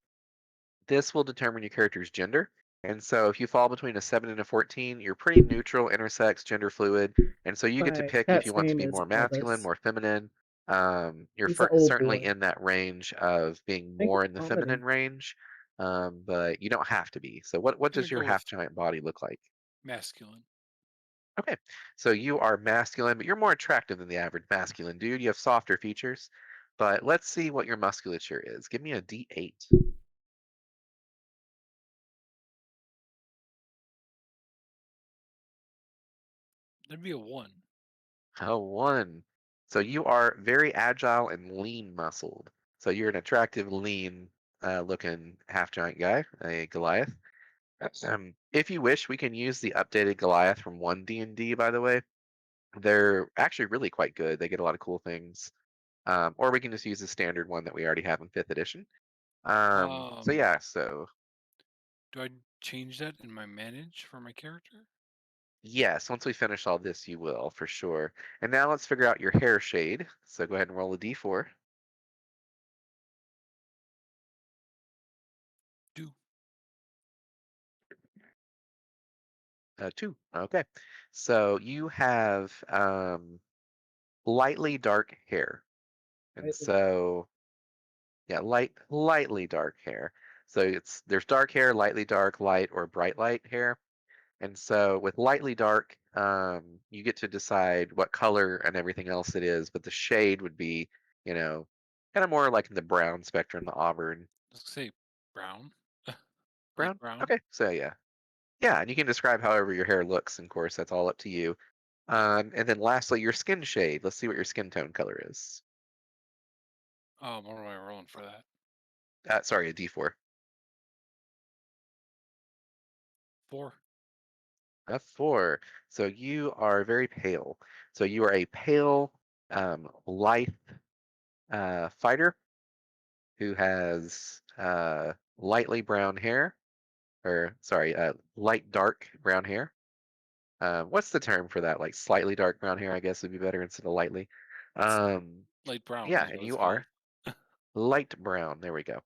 this will determine your character's gender. And so if you fall between a 7 and a 14, you're pretty neutral, intersex, gender fluid. And so you get to My pick if you cat's want to name be is more masculine, Elvis. more feminine. You're He's an old certainly boy. in that range of being Thank you more for in the calling feminine him. range. But you don't have to be. So what I'm going does to your go with half giant body look like? masculine. Okay, so you are masculine, but you're more attractive than the average masculine dude. You have softer features, but let's see what your musculature is. Give me a D8. That'd be a 1. Oh, 1. So you are very agile and lean muscled. So you're an attractive, lean looking half giant guy, a Goliath. If you wish, we can use the updated Goliath from 1D&D, by the way. They're actually really quite good. They get a lot of cool things. Or we can just use the standard one that we already have in 5th edition. So yeah, so Do I change that in my manage for my character? yes, once we finish all this, you will, for sure. And now let's figure out your hair shade. So go ahead and roll a d4. Do. 2. Okay. So you have lightly dark hair. And Lightly. so yeah, lightly dark hair. So there's dark hair, lightly dark, light, or bright light hair. And so with lightly dark, you get to decide what color and everything else it is, but the shade would be, you know, kind of more like in the brown spectrum, the auburn. Let's say brown. Light Brown? brown. Okay, so yeah. Yeah, and you can describe however your hair looks, and of course, that's all up to you. And then lastly, your skin shade. Let's see what your skin tone color is. What am I rolling for that? Sorry, a D4. 4. A 4. So you are very pale. So you are a pale, lithe fighter who has lightly brown hair, or sorry, light dark brown hair. What's the term for that? Like slightly dark brown hair, I guess would be better instead of lightly. Um, Light brown yeah, is and what it's you called. are light brown. There we go.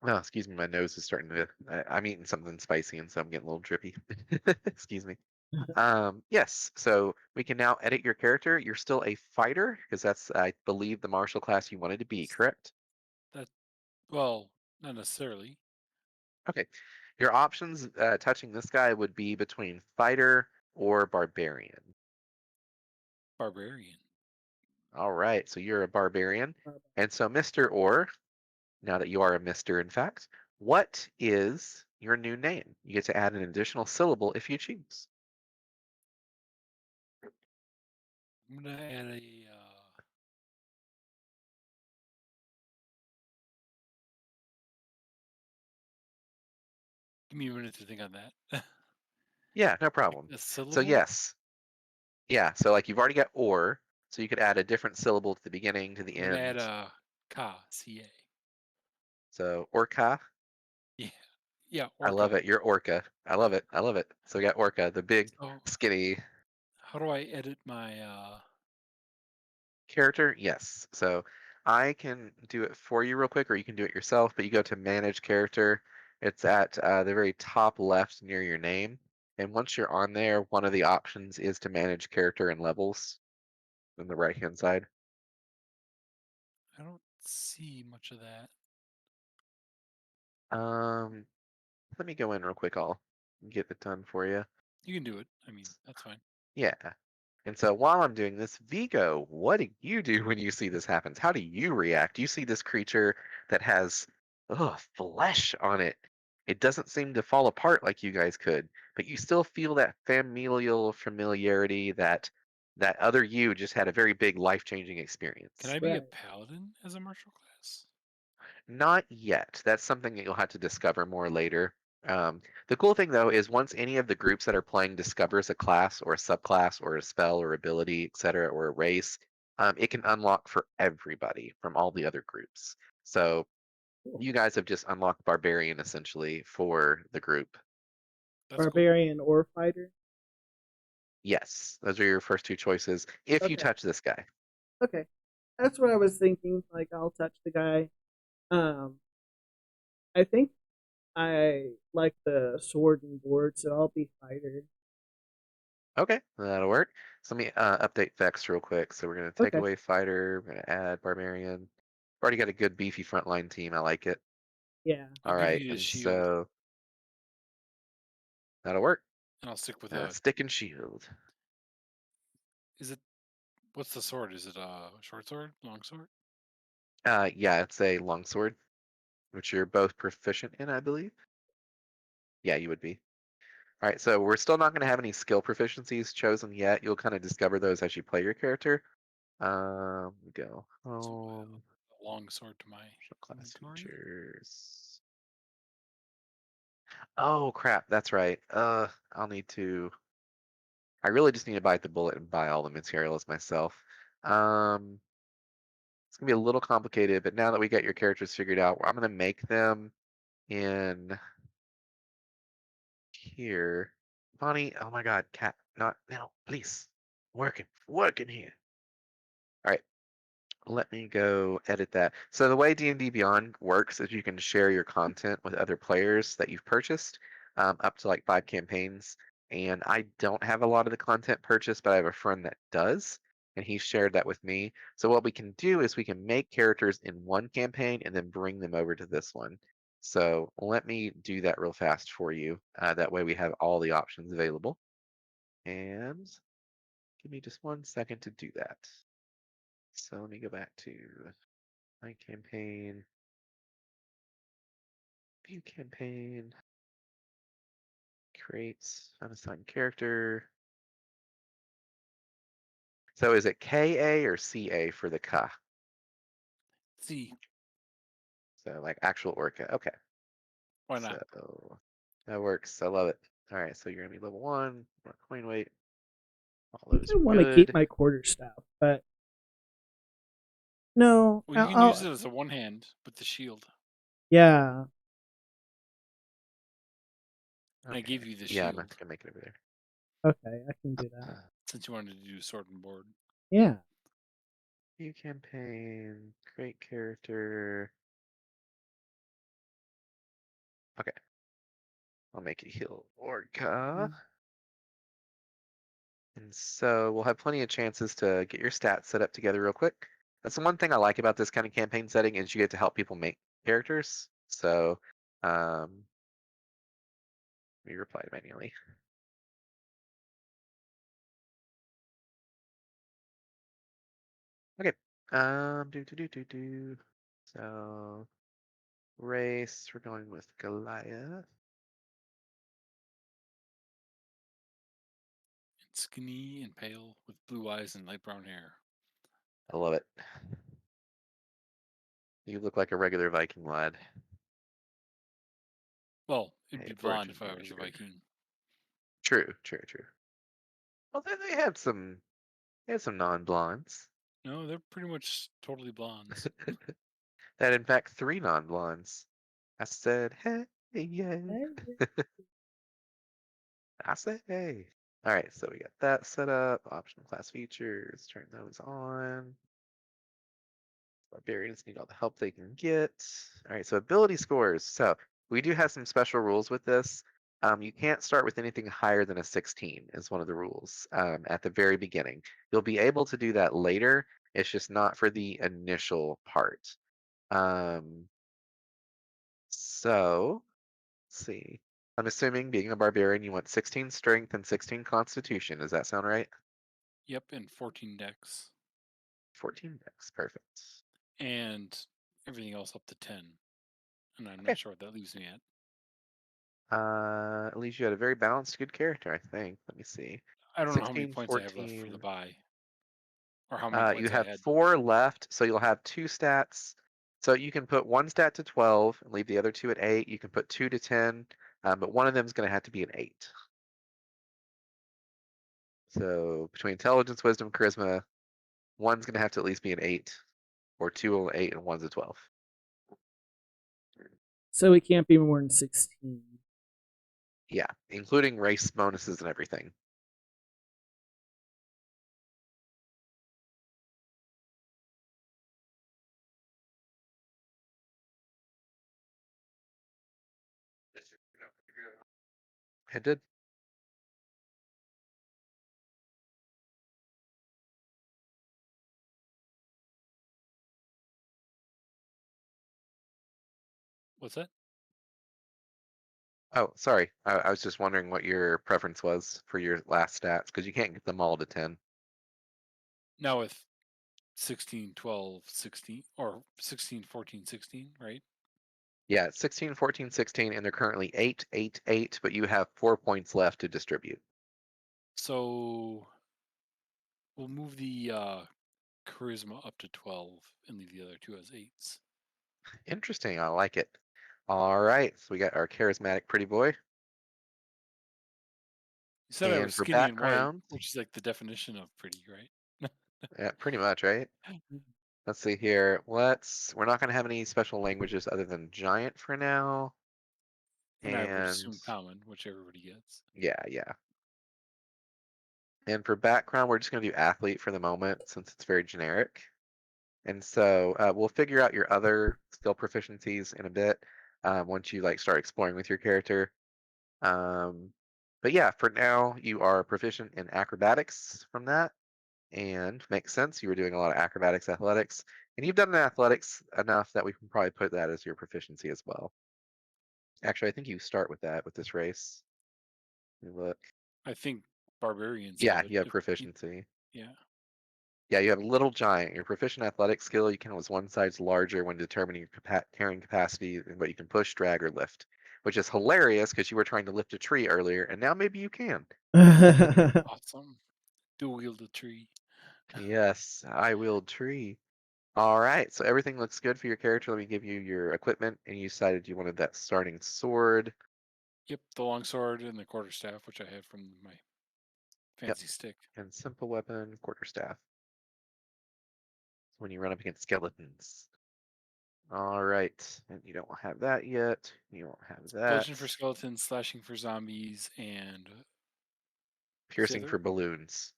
Oh, excuse me, my nose is starting to. I'm eating something spicy, and so I'm getting a little drippy. Excuse me. Yes, so we can now edit your character. You're still a fighter because that's, I believe, the martial class you wanted to be, correct? That well, not necessarily. Okay. Your options touching this guy would be between fighter or barbarian. Barbarian. All right, so you're a barbarian. Barbarian. And so, Mr. Orr, now that you are a Mr., in fact, what is your new name? You get to add an additional syllable if you choose. I'm gonna add a give me a minute to think on that. Yeah, no problem. A So, syllable? yes. Yeah, so like you've already got or, so you could add a different syllable to the beginning, to the I'm gonna add end. a ka, C-A. So, orca. Yeah. Yeah, I orca. love it. You're orca. I love it. I love it. So we got orca, the big, So skinny how do I edit my character. Yes. So I can do it for you real quick, or you can do it yourself, but you go to manage character. It's at the very top left near your name. And once you're on there, one of the options is to manage character and levels on the right hand side. I don't see much of that. Um, Let me go in real quick. I'll get it done for you. You can do it. I mean, that's fine. Yeah. And so while I'm doing this, Vigo, what do you do when you see this happens? How do you react? You see this creature that has flesh on it. It doesn't seem to fall apart like you guys could, but you still feel that familial familiarity that other you just had a very big life-changing Can experience. I be a Right. paladin as a martial class? Not yet. That's something that you'll have to discover more later. The cool thing, though, is once any of the groups that are playing discovers a class or a subclass or a spell or ability, etc., or a race, it can unlock for everybody from all the other groups. So Cool. you guys have just unlocked Barbarian essentially for the group. That's cool. Barbarian or fighter. Yes, those are your first two choices if you Okay. touch this guy. Okay. That's what I was thinking. Like I'll touch the guy. Um, I think I like the sword and board, so I'll be fighter. Okay, that'll work. So let me update Vex real quick. So we're going to take Okay. away Fighter. We're going to add Barbarian. Already got a good beefy frontline team. I like it. Yeah. I'll All give right, you the and shield, so that'll work. and I'll stick with a. Stick and shield. Is it? What's the sword? Is it a short sword, long sword? Yeah, it's a longsword, which you're both proficient in, I believe. Yeah, you would be. All right, so we're still not going to have any skill proficiencies chosen yet. You'll kind of discover those as you play your character. We go So home, a long sword to my show class inventory. features. Oh crap, that's right. I'll need to. I really just need to bite the bullet and buy all the materials myself. It's gonna be a little complicated, but now that we got your characters figured out, I'm gonna make them in here. Bonnie, oh my God, cat, not now, please. Working here. All right, let me go edit that. So the way D&D Beyond works is you can share your content with other players that you've purchased, up to like 5 campaigns. And I don't have a lot of the content purchased, but I have a friend that does, and he shared that with me. So what we can do is we can make characters in one campaign and then bring them over to this one. So let me do that real fast for you. That way we have all the options available. And give me just 1 second to do that. So let me go back to my campaign, view campaign, create unassigned character. So is it KA or CA for the Ka? See, So like actual Orca. Okay. why not? So that works. I love it. All right. So you're gonna be level 1, more coin weight. All I think those I are want to keep good. my quarterstaff, but no, Well, you can use it as a one hand with the shield. yeah. I gave you the Yeah, I'm shield not gonna make it over there. Okay, I can do that. since you wanted to do sword and board. Yeah. View campaign, create character. Okay. I'll make it heal Orca. And so we'll have plenty of chances to get your stats set up together real quick. That's the one thing I like about this kind of campaign setting is you get to help people make characters. So let me reply manually. Okay. Do. So race, we're going with Goliath. And skinny and pale with blue eyes and light brown hair. I love it. You look like a regular Viking lad. Well, it'd Hey, be blonde virgin if I was a vinegar. Viking. True. Well, then they had some non-blondes. No, they're pretty much totally blondes. That in fact 3 non-blondes. I said, hey, yeah. Hey, I said, hey. All right, so we got that set up. Optional class features, turn those on. Barbarians need all the help they can get. All right, so ability scores. So we do have some special rules with this. You can't start with anything higher than a 16 is one of the rules at the very beginning. You'll be able to do that later. It's just not for the initial part. So let's see. I'm assuming being a barbarian, you want 16 strength and 16 constitution. Does that sound right? Yep, and 14 decks. 14 dex. Perfect. And everything else up to 10. And I'm Okay. not sure what that leaves me at. At least you had a very balanced, good character, I think. Let me see. I don't know how many 16, points I have left for the 14. buy. Or how many You points I have had. 4 left, so you'll have 2 stats. So you can put 1 stat to 12 and leave the other 2 at 8. You can put 2 to 10, but one of them is going to have to be an 8. So between intelligence, wisdom, charisma, one's going to have to at least be an 8, or 2 an 8 and one's a 12. so it can't be more than 16. Yeah, including race bonuses and everything. It did. What's that? Oh, sorry. I was just wondering what your preference was for your last stats, because you can't get them all to 10. Now with 16, 12, 16, or 16, 14, 16, right? Yeah, 16, 14, 16, and they're currently 8, 8, 8, but you have 4 points left to distribute. So we'll move the charisma up to 12 and leave the other two as 8s. Interesting, I like it. All right, so we got our charismatic pretty boy. You said I was And for skinny and white, background, which is like the definition of pretty, right? yeah, pretty much, right? Let's see here. We're not going to have any special languages other than giant for now. And I would And assume common, which everybody gets. yeah. And for background, we're just going to do athlete for the moment since it's very generic. And so we'll figure out your other skill proficiencies in a bit once you like start exploring with your character. But yeah, for now you are proficient in acrobatics from that, and makes sense. You were doing a lot of acrobatics, athletics, and you've done athletics enough that we can probably put that as your proficiency as well. Actually, I think you start with that with this race. Let me look. I think barbarians Yeah, have it. you have proficiency. Yeah. Yeah, you have little giant. Your proficient athletic skill, you can was one size larger when determining your carrying capacity and what you can push, drag, or lift, which is hilarious because you were trying to lift a tree earlier, and now maybe you can. Awesome. Dual wield a tree. Yes, I wield tree. All right, so everything looks good for your character. Let me give you your equipment, and you decided you wanted that starting sword. Yep, the longsword and the quarterstaff, which I have from my Yep, fancy stick. and simple weapon, quarterstaff. When you run up against skeletons. All right, and you don't have that yet. You won't have that. Bludgeon for skeletons, slashing for zombies, and what's the Piercing other? for balloons.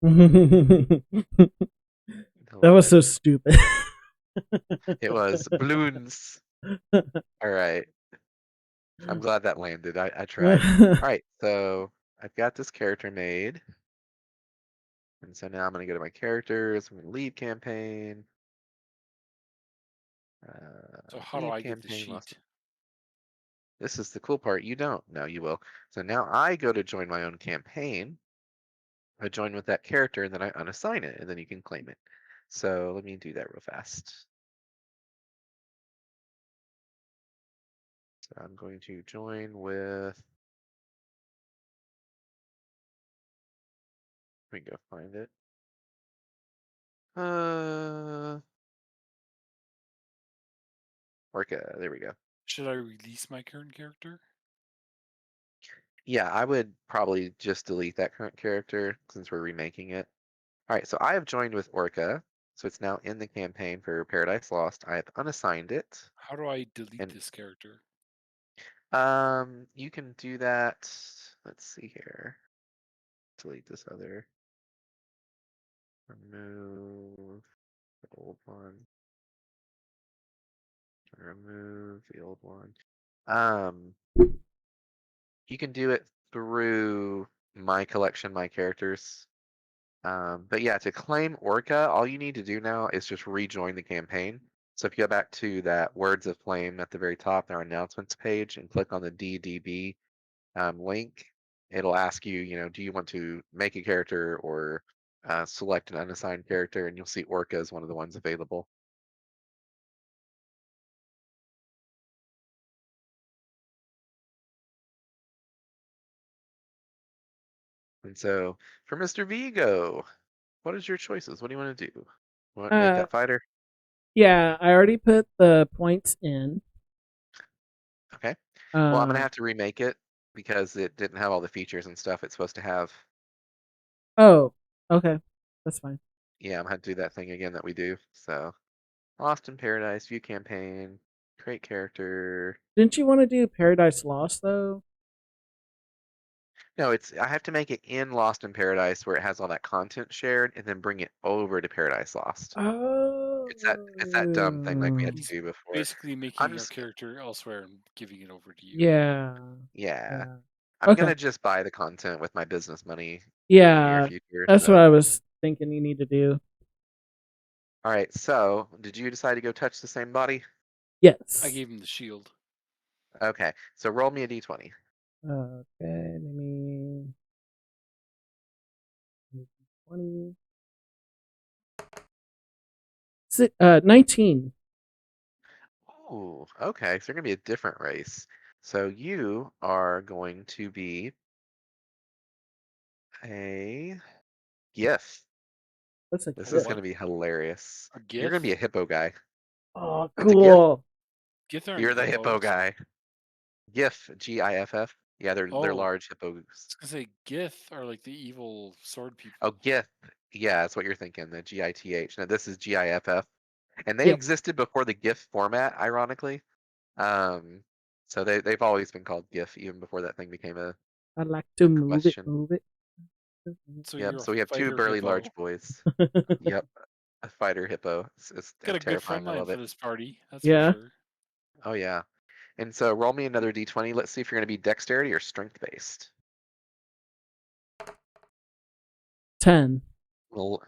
That I love was it. so stupid. It was balloons. All right. I'm glad that landed. I tried. All right, so I've got this character made. And so now I'm going to go to my characters. I'm going to leave campaign. So how do Leave I get the campaign. sheet? This is the cool part. You don't. No, you will. So now I go to join my own campaign. I join with that character and then I unassign it and then you can claim it. So let me do that real fast. So I'm going to join with. Let me go find it. Orca. There we go. Should I release my current character? Yeah, I would probably just delete that current character since we're remaking it. All right, so I have joined with Orca, so it's now in the campaign for Paradise Lost. I have unassigned it, How do I delete and this character? you can do that. Let's see here. Delete this other. Remove the old one. Remove the old one. Um, you can do it through my collection, my characters. But yeah, to claim Orca, all you need to do now is just rejoin the campaign. So if you go back to that Words of Flame at the very top, our announcements page, and click on the DDB link, it'll ask you, do you want to make a character or select an unassigned character, and you'll see Orca as one of the ones available. And so for Mr. Vigo, what is your choices? What do you want to do? Want to make uh, that fighter? yeah, I already put the points in. Okay. Well, I'm gonna Uh, have to remake it because it didn't have all the features and stuff it's supposed to have. oh, okay, that's fine. Yeah, I'm gonna have to do that thing again that we do. So, Lost in Paradise, view campaign, create character. Didn't you want to do Paradise Lost though? No, I have to make it in Lost in Paradise where it has all that content shared, and then bring it over to Paradise Lost. Oh, It's that dumb thing like we had to He's do before. basically I'm making our just character elsewhere and giving it over to you. yeah, yeah, yeah. I'm Okay, gonna just buy the content with my business money in the near yeah, future. that's what So, I was thinking you need to do. all right. So, did you decide to go touch the same body? I Yes. gave him the shield. Okay. So roll me a d20. Okay, let me 20. 19. Ooh, okay. So you're gonna be a different race. So you are going to be a GIF. What's a This A is gift? gonna what? be hilarious. A You're gonna be a GIF? hippo guy. Oh, It's a GIF. cool. GIF aren't You're the hippo hippos. guy. GIF, GIFF. Yeah, they're Oh, large I hippos. was gonna say GIF are like the evil sword Oh, people. GIF. Yeah, that's what you're thinking. The GITH. No, this is GIFF, and they Yep. existed before the GIF format, ironically. Um, so they've always been called GIF even before that thing became I like a to move it, question. move it. So Yep. you're a So we have two fighter burly hippo. large boys. Yep. A fighter hippo. It's Got a good friend terrifying. I line love for it. this party, that's for Yeah. sure. Oh yeah. And so roll me another d20. Let's see if you're going to be dexterity or strength based. 10. Well,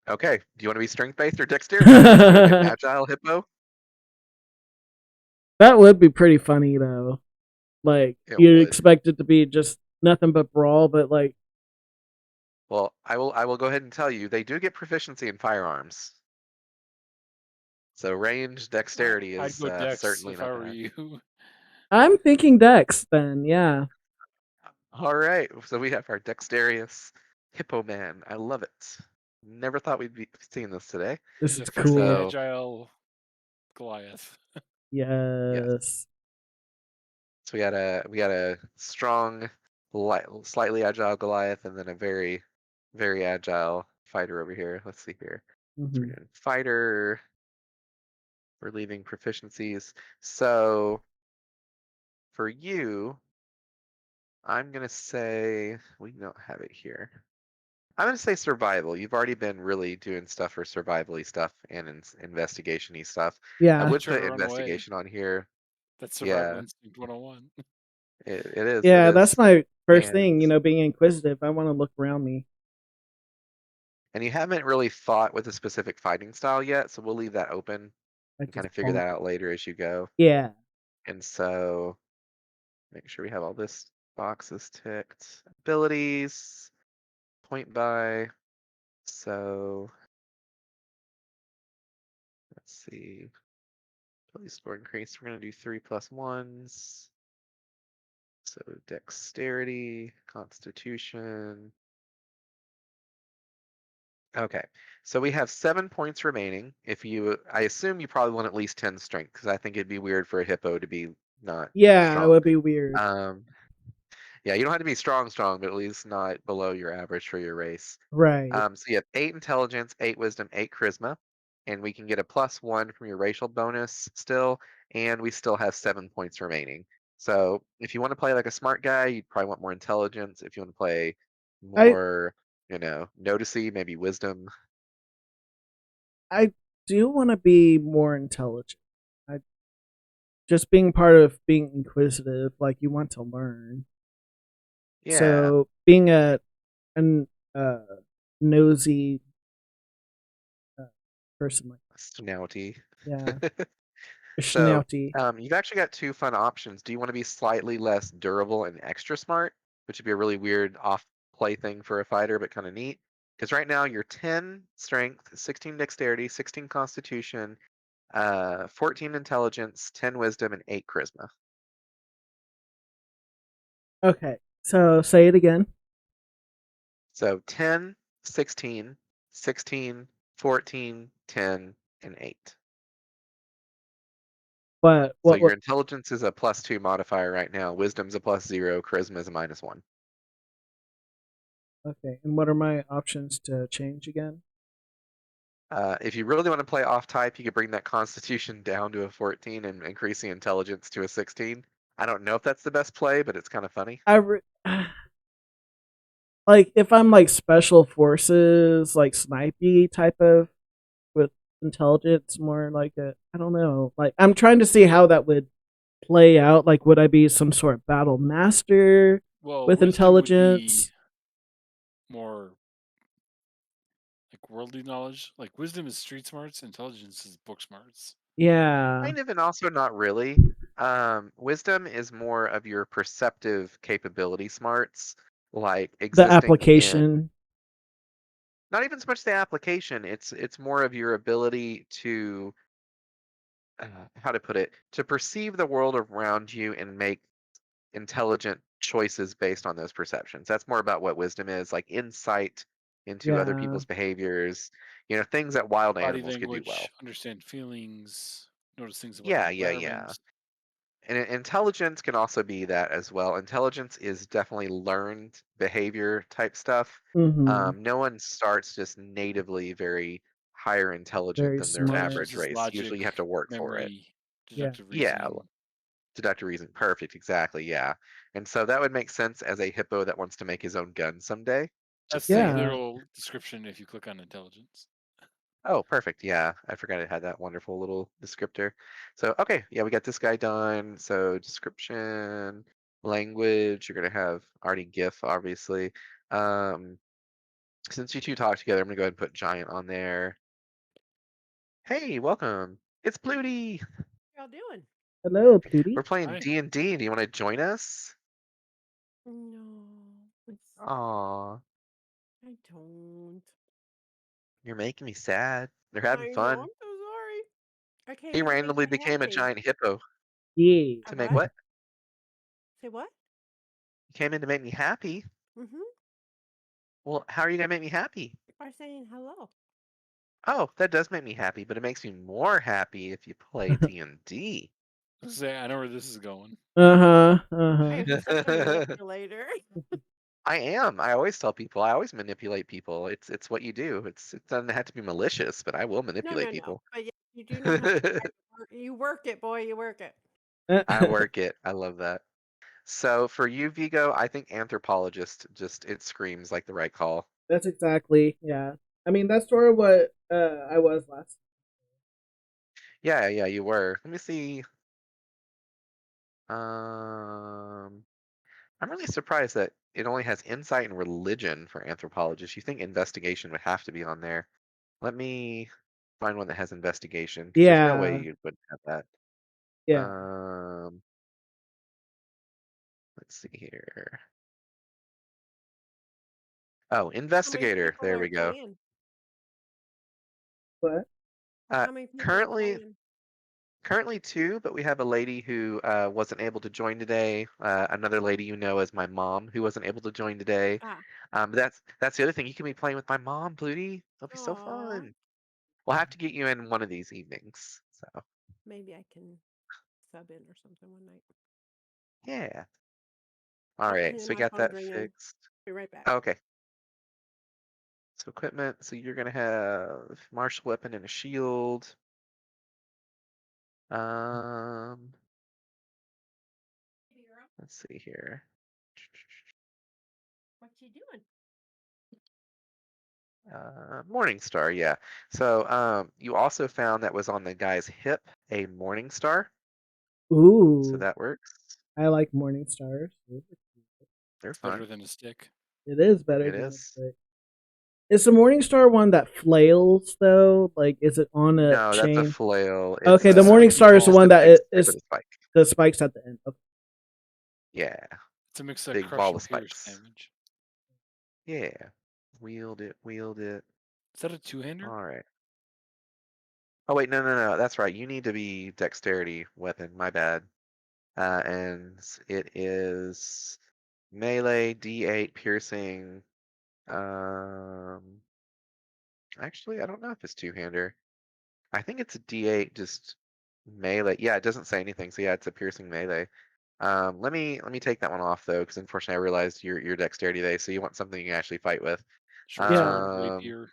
okay. Do you want to be strength based or dexterity based? You want to be an agile hippo? That would be pretty funny though. Like It you'd would. expect it to be just nothing but brawl, but like Well, I will go ahead and tell you they do get proficiency in firearms. So range dexterity I'd is go Dex certainly if I not were bad. you. I'm thinking Dex then, yeah. All right. So we have our dexterous hippo man. I love it. Never thought we'd be seeing this today. This The is fiercely cool. So agile Goliath. yes. Yes. So we had a strong, slightly agile Goliath, and then a very, very agile fighter over here. Let's see here. So Hmm. we're doing fighter. We're leaving proficiencies. So for you, I'm gonna say we don't have it here. I'm gonna say survival. You've already been really doing stuff for survival-y stuff and investigation-y stuff. I Yeah. would Try to put run away. investigation on here. That's survival Yeah, instinct 101. it is. It Yeah, that's is. my first And thing, being inquisitive. I want to look around me. and you haven't really fought with a specific fighting style yet, so we'll leave that open I and kind just of figure bonk. that out later as you go. Yeah. And so make sure we have all this boxes ticked. Abilities, point by. So let's see. Ability score increase. We're gonna do 3+1s. So dexterity, constitution. Okay, so we have 7 points remaining. I assume you probably want at least 10 strength because I think it'd be weird for a hippo to be not Yeah, it strong. would be weird. Um, yeah, you don't have to be strong, but at least not below your average for your race. Right. So you have 8 intelligence, 8 wisdom, 8 charisma, and we can get a +1 from your racial bonus still, and we still have 7 points remaining. So if you want to play like a smart guy, you'd probably want more intelligence. If you want to play I more, noticey, maybe wisdom. I do want to be more intelligent. I just being part of being inquisitive, like you want to learn. Yeah, So being an uh nosy uh, person like snouty. yeah, a So snouty. you've actually got two fun options. Do you want to be slightly less durable and extra smart, which would be a really weird off play thing for a fighter, but kind of neat? Because right now you're 10 strength, 16 dexterity, 16 constitution, 14 intelligence, 10 wisdom, and 8 charisma. Okay, so say it again. So 10, 16, 16, 14, 10, and 8. But So what? your intelligence is a +2 modifier right now. Wisdom's a +0. Charisma is a -1. Okay, and what are my options to change again? If you really want to play off type, you could bring that constitution down to a 14 and increase the intelligence to a 16. I don't know if that's the best play, but it's kind of funny. Like if I'm like special forces, like snipey type of with intelligence, more like I don't know. Like I'm trying to see how that would play out. Like would I be some sort of battle master Well, with wisdom would be intelligence? more like worldly knowledge. Like wisdom is street smarts, intelligence is book smarts. Yeah, Kind of, and also not really. Wisdom is more of your perceptive capability smarts, like the existing in application. not even so much the application. It's more of your ability to how to put it, to perceive the world around you and make intelligent choices based on those perceptions. That's more about what wisdom is, like insight into other Yeah. people's behaviors, things that wild Body animals could do language, well. understand feelings, notice things about their Yeah, yeah, yeah. environments. And intelligence can also be that as well. Intelligence is definitely learned behavior type stuff. Mm-hmm. No one starts just natively very higher intelligent Very than their smart. average Intelligence is race. Usually logic, you have to work for it. memory, Yeah. deductive Yeah, reasoning. deductive reason. Perfect, exactly, yeah. And so that would make sense as a hippo that wants to make his own gun someday. Just That's the saying. Yeah. literal description if you click on intelligence. Oh, perfect. Yeah, I forgot it had that wonderful little descriptor. So, okay, yeah, we got this guy done. So, description, language, you're gonna have already GIF, obviously. Um, since you two talk together, I'm gonna go ahead and put giant on there. Hey, welcome. It's Pluty. Y'all doing? Hello, Pluty. We're playing Hi. D&D. Do you want to join us? No, Aw, I don't. you're making me sad. They're having I know. I'm fun. so sorry. I came He in to make randomly you became a happy. giant hippo Yeah. A to make what? what? Say what? He came in to make me happy. Mm-hmm. Well, how are you gonna make me happy? By saying hello. Oh, that does make me happy, but it makes me more happy if you play D&D. Say, I know where this is going. Uh-huh. I Uh-huh. am such a manipulator. I am. I always tell people. I always manipulate people. It's what you do. It doesn't have to be malicious, but I will No, manipulate no, no. people. But yeah, you do know how to work. You work it, boy. You work it. I work it. I love that. So for you, Vigo, I think anthropologist just it screams like the right call. That's exactly, yeah. I mean, that's sort of what I was last. Yeah, yeah, you were. Let me see. Um, I'm really surprised that it only has insight and religion for anthropologists. You think investigation would have to be on there. Let me find one that has investigation because there's no way Yeah. you wouldn't have that. Yeah. Um, let's see here. Oh, How many investigator. people There are we go. playing? But How many people are Currently, playing? currently two, but we have a lady who wasn't able to join today. Another lady you know as my mom who wasn't able to join today. Ah. That's the other thing. You can be playing with my mom, Pluty. It'll be so Aw. fun. We'll have to get you in one of these evenings. So Maybe I can sub in or something one night. yeah. All Oh, right. and So we my got phone's that ringing. fixed. Be right back. Okay. So equipment. So you're gonna have martial weapon and a shield. Um, let's see here. What you doing? Morning star, yeah. So you also found that was on the guy's hip a morning star. So ooh, that works. I like morning stars. They're It's better fun. than a stick. It is better It than a is. stick. Is the morning star one that flails though? Like, is it on a No, that's a chain? flail. It's Okay, It's a the a morning spike. star is the just one a that big stick is with a spike. the spikes at the end. Okay. Yeah, It's a mix of big crush ball and of pierce spikes. damage. Yeah. Wield it, wield it. Is that a two-hander? All right. Oh wait, no, no, no. That's right. You need to be dexterity weapon. My bad. And it is melee, D8, piercing. Um, actually, I don't know if it's two-hander. I think it's a D8, just melee. Yeah, it doesn't say anything, so yeah, it's a piercing melee. Let me take that one off though, because unfortunately I realized your dexterity today, so you want something you can actually fight with. Short Yeah. sword, Um, rapier.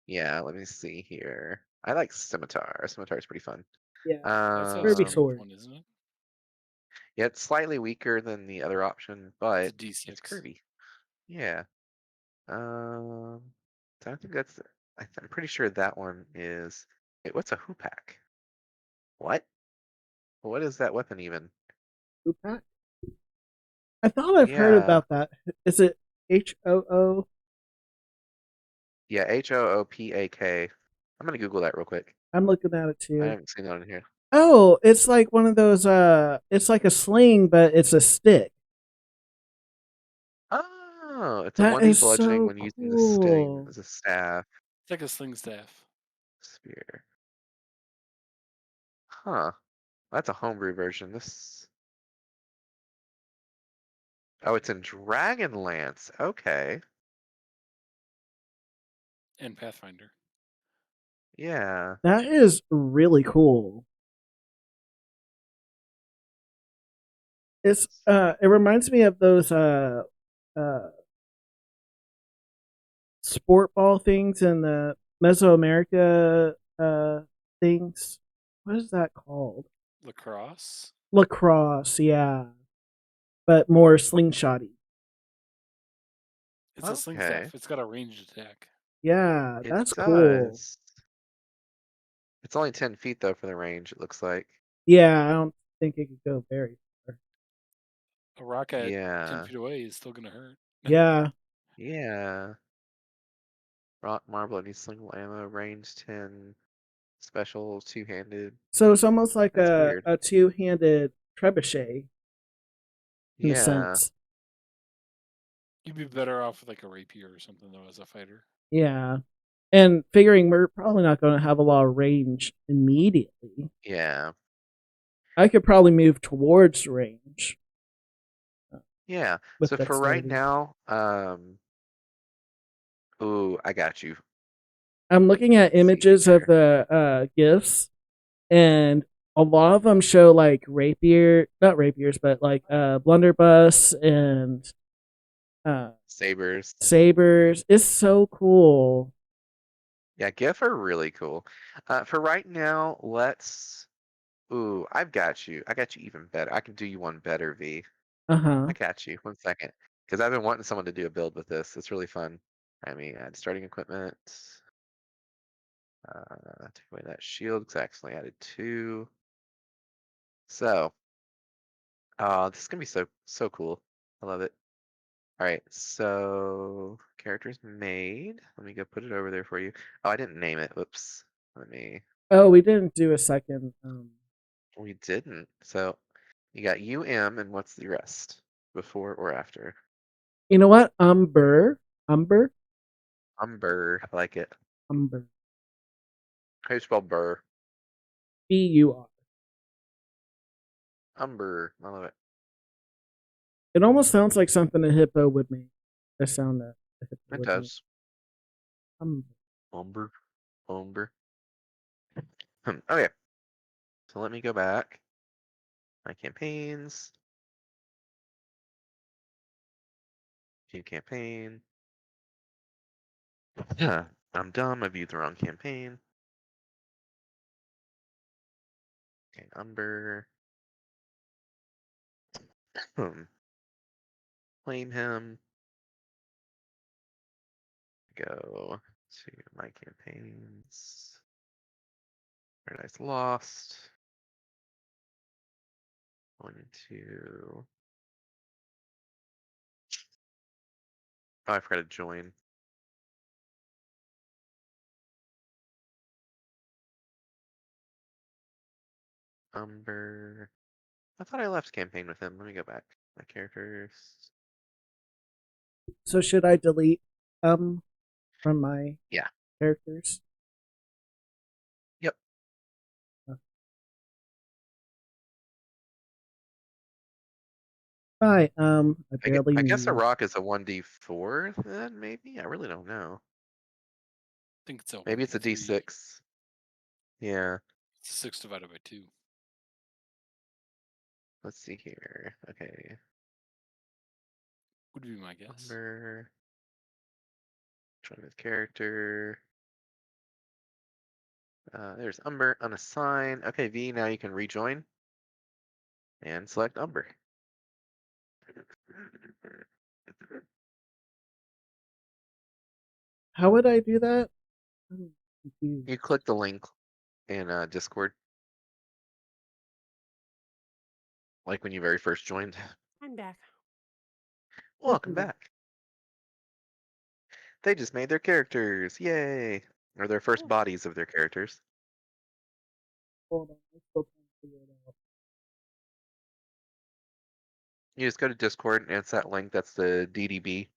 yeah, let me see here. I like scimitar. Scimitar is pretty fun. Yeah. That's a Kirby Um, strength sword. one, isn't it? yeah, it's slightly weaker than the other option, It's a but it's D6. curvy. Yeah. Um, so I think that's. I'm pretty sure that one is. Wait, what's a hoopak? What? What is that weapon even? Hoopak? I thought I've heard Yeah, about that. Is it HOO? yeah, Hoopak. I'm gonna Google that real quick. I'm looking at it I too. haven't seen that on here. Oh, it's like one of those it's like a sling, but it's a stick. Oh, it's a That 1D is bludgeoning so when using the sting cool. as a staff It's like a sling staff. spear. Huh. That's a homebrew version. This. Oh, it's in Dragonlance. Okay. And Pathfinder. Yeah. That is really cool. It's it reminds me of those sport ball things and the Mesoamerica things. What is that called? Lacrosse. Lacrosse, yeah, but more slingshotty. It's a sling staff. It's got a ranged attack. Yeah, It that's cool. does. It's only 10 feet though for the range. It looks like. Yeah, I don't think it could go very far. A rock at 10 Yeah. feet away is still gonna hurt. Yeah, Yeah. Rock, marble, any sling ammo, range 10, special, two-handed. so it's almost like That's weird. a two-handed trebuchet in a Yeah. sense. You'd be better off with like a rapier or something though as a fighter. Yeah, and figuring we're probably not going to have a lot of range immediately. Yeah. I could probably move towards range. Yeah. With So for right dexterity. now, ooh, I got you. I'm looking at Let's see images of here. the gifts, and a lot of them show like not rapiers, but like blunderbuss and Sabers. sabers. It's so cool. Yeah, GIF are really cool. For right now, let's. Ooh, I've got you. I got you even better. I can do you one better, V. Uh-huh. I got you. 1 second. Because I've been wanting someone to do a build with this. It's really fun. I mean, add starting equipment. Take away that shield because I accidentally added 2. So, this is gonna be so cool. I love it. All right, so characters made. Let me go put it over there for you. Oh, I didn't name it. Whoops. Let me. Oh, we didn't do a second. We didn't. So you got UM and what's the rest? Before or after? You know what? Umber. Umber. I like it. Umber. How do you spell burr? BUR. Umber. I love it. It almost sounds like something a hippo would make. The sound that a hippo It would does. make. Umber. Umber. Umber. Okay. So let me go back. My campaigns. View campaign. I'm dumb. I viewed the wrong campaign. Okay, Umber. Claim him. Go to my campaigns. Paradise Lost. 1 and 2. Oh, I forgot to join. Umber. I thought I left campaign with him. Let me go back. My characters. So should I delete from my Yeah. characters? Yep. Hi. I barely I knew guess a you. rock is a 1d4 then, maybe? I really don't know. I think it's a Maybe it's a 1d3. d6. Yeah. It's 6 divided by 2. Let's see here. Okay. Would be my guess. Umber. Join with character. There's Umber, unassign. Okay, V, now you can rejoin and select Umber. How would I do that? I'm confused. You click the link in Discord, like when you very first joined. I'm back. Welcome back. They just made their characters. Yay! Or their first bodies of their characters. Hold on. I'm still trying to figure it out. You just go to Discord and it's that link that's the DDB.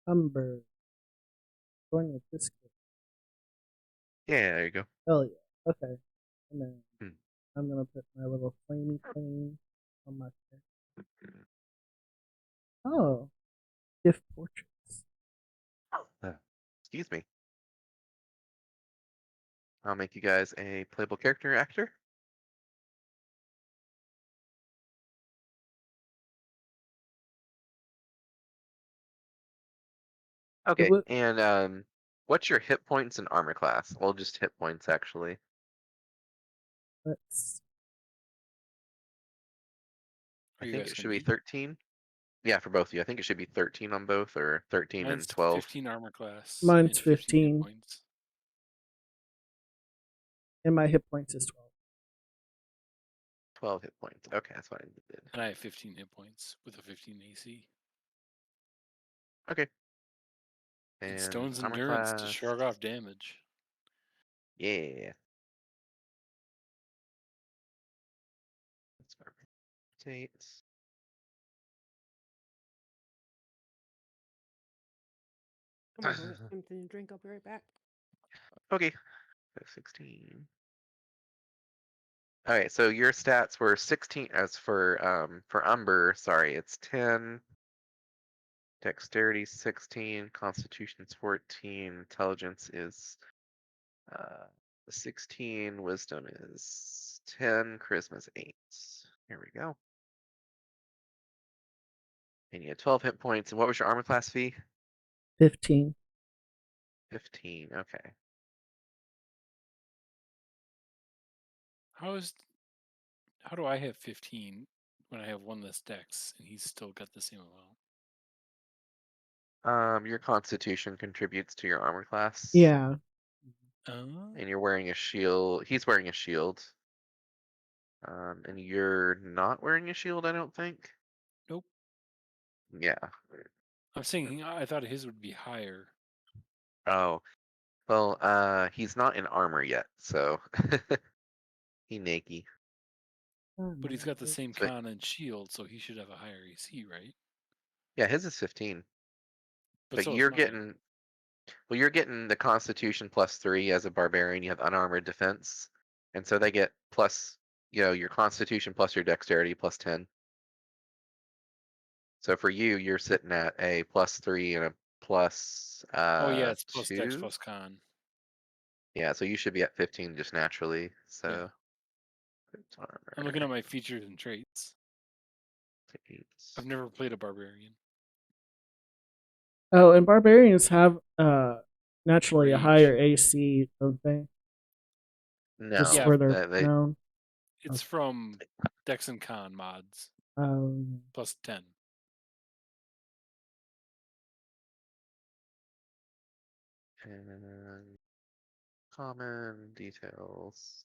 Umber. Join with Discord. Yeah, there you go. Hell yeah. Okay. And then Hmm. I'm gonna put my little flamey thing on my face. Oh, gift portraits. Uh, excuse me. I'll make you guys a playable character actor. It Okay, would, and what's your hit points and armor class? Well, just hit points actually. let's. I Are you think it asking should be me? 13. Yeah, for both of you. I think it should be 13 on both, or 13 and Mine's 12. 15 armor class Mine's and 15 hit 15, points. and my hit points is 12. 12 hit points. Okay, that's what I did. And I have 15 hit points with a 15 AC. Okay. And And Stone's armor endurance to class. shrug off damage. Yeah. Let's rotate. I'm gonna go get something to drink. I'll be right back. Okay. So 16. All right, so your stats were 16 as for Umber, sorry, it's 10, dexterity 16, constitution's 14, intelligence is 16, wisdom is 10, charisma's 8. Here we go. And you had 12 hit points. And what was your armor class fee? 15. 15. Okay. How do I have 15 when I have one less dex and he's still got the same amount? Your constitution contributes to your armor class. Yeah. Oh, And you're wearing a shield. He's wearing a shield. And you're not wearing a shield, I don't think. nope. Yeah. I'm saying I thought his would be higher. Oh. Well, he's not in armor yet, so he naked. But he's got the same So con and shield, so he should have a higher AC, right? yeah, his is 15. But But so is you're mine. you're getting the Constitution +3 as a barbarian. You have unarmored defense, and so they get plus, your Constitution plus your Dexterity +10. So for you, you're sitting at a +3 and a plus Oh yeah, it's plus dex 2. plus con. Yeah, so you should be at 15 just naturally. Yeah. So it's I'm looking at armor. my features and traits. Eight. I've never played a barbarian. Oh, and barbarians have naturally a Rage. higher AC, don't they? Just No, Yeah, for their they no. it's from dex and con mods plus 10. and common details.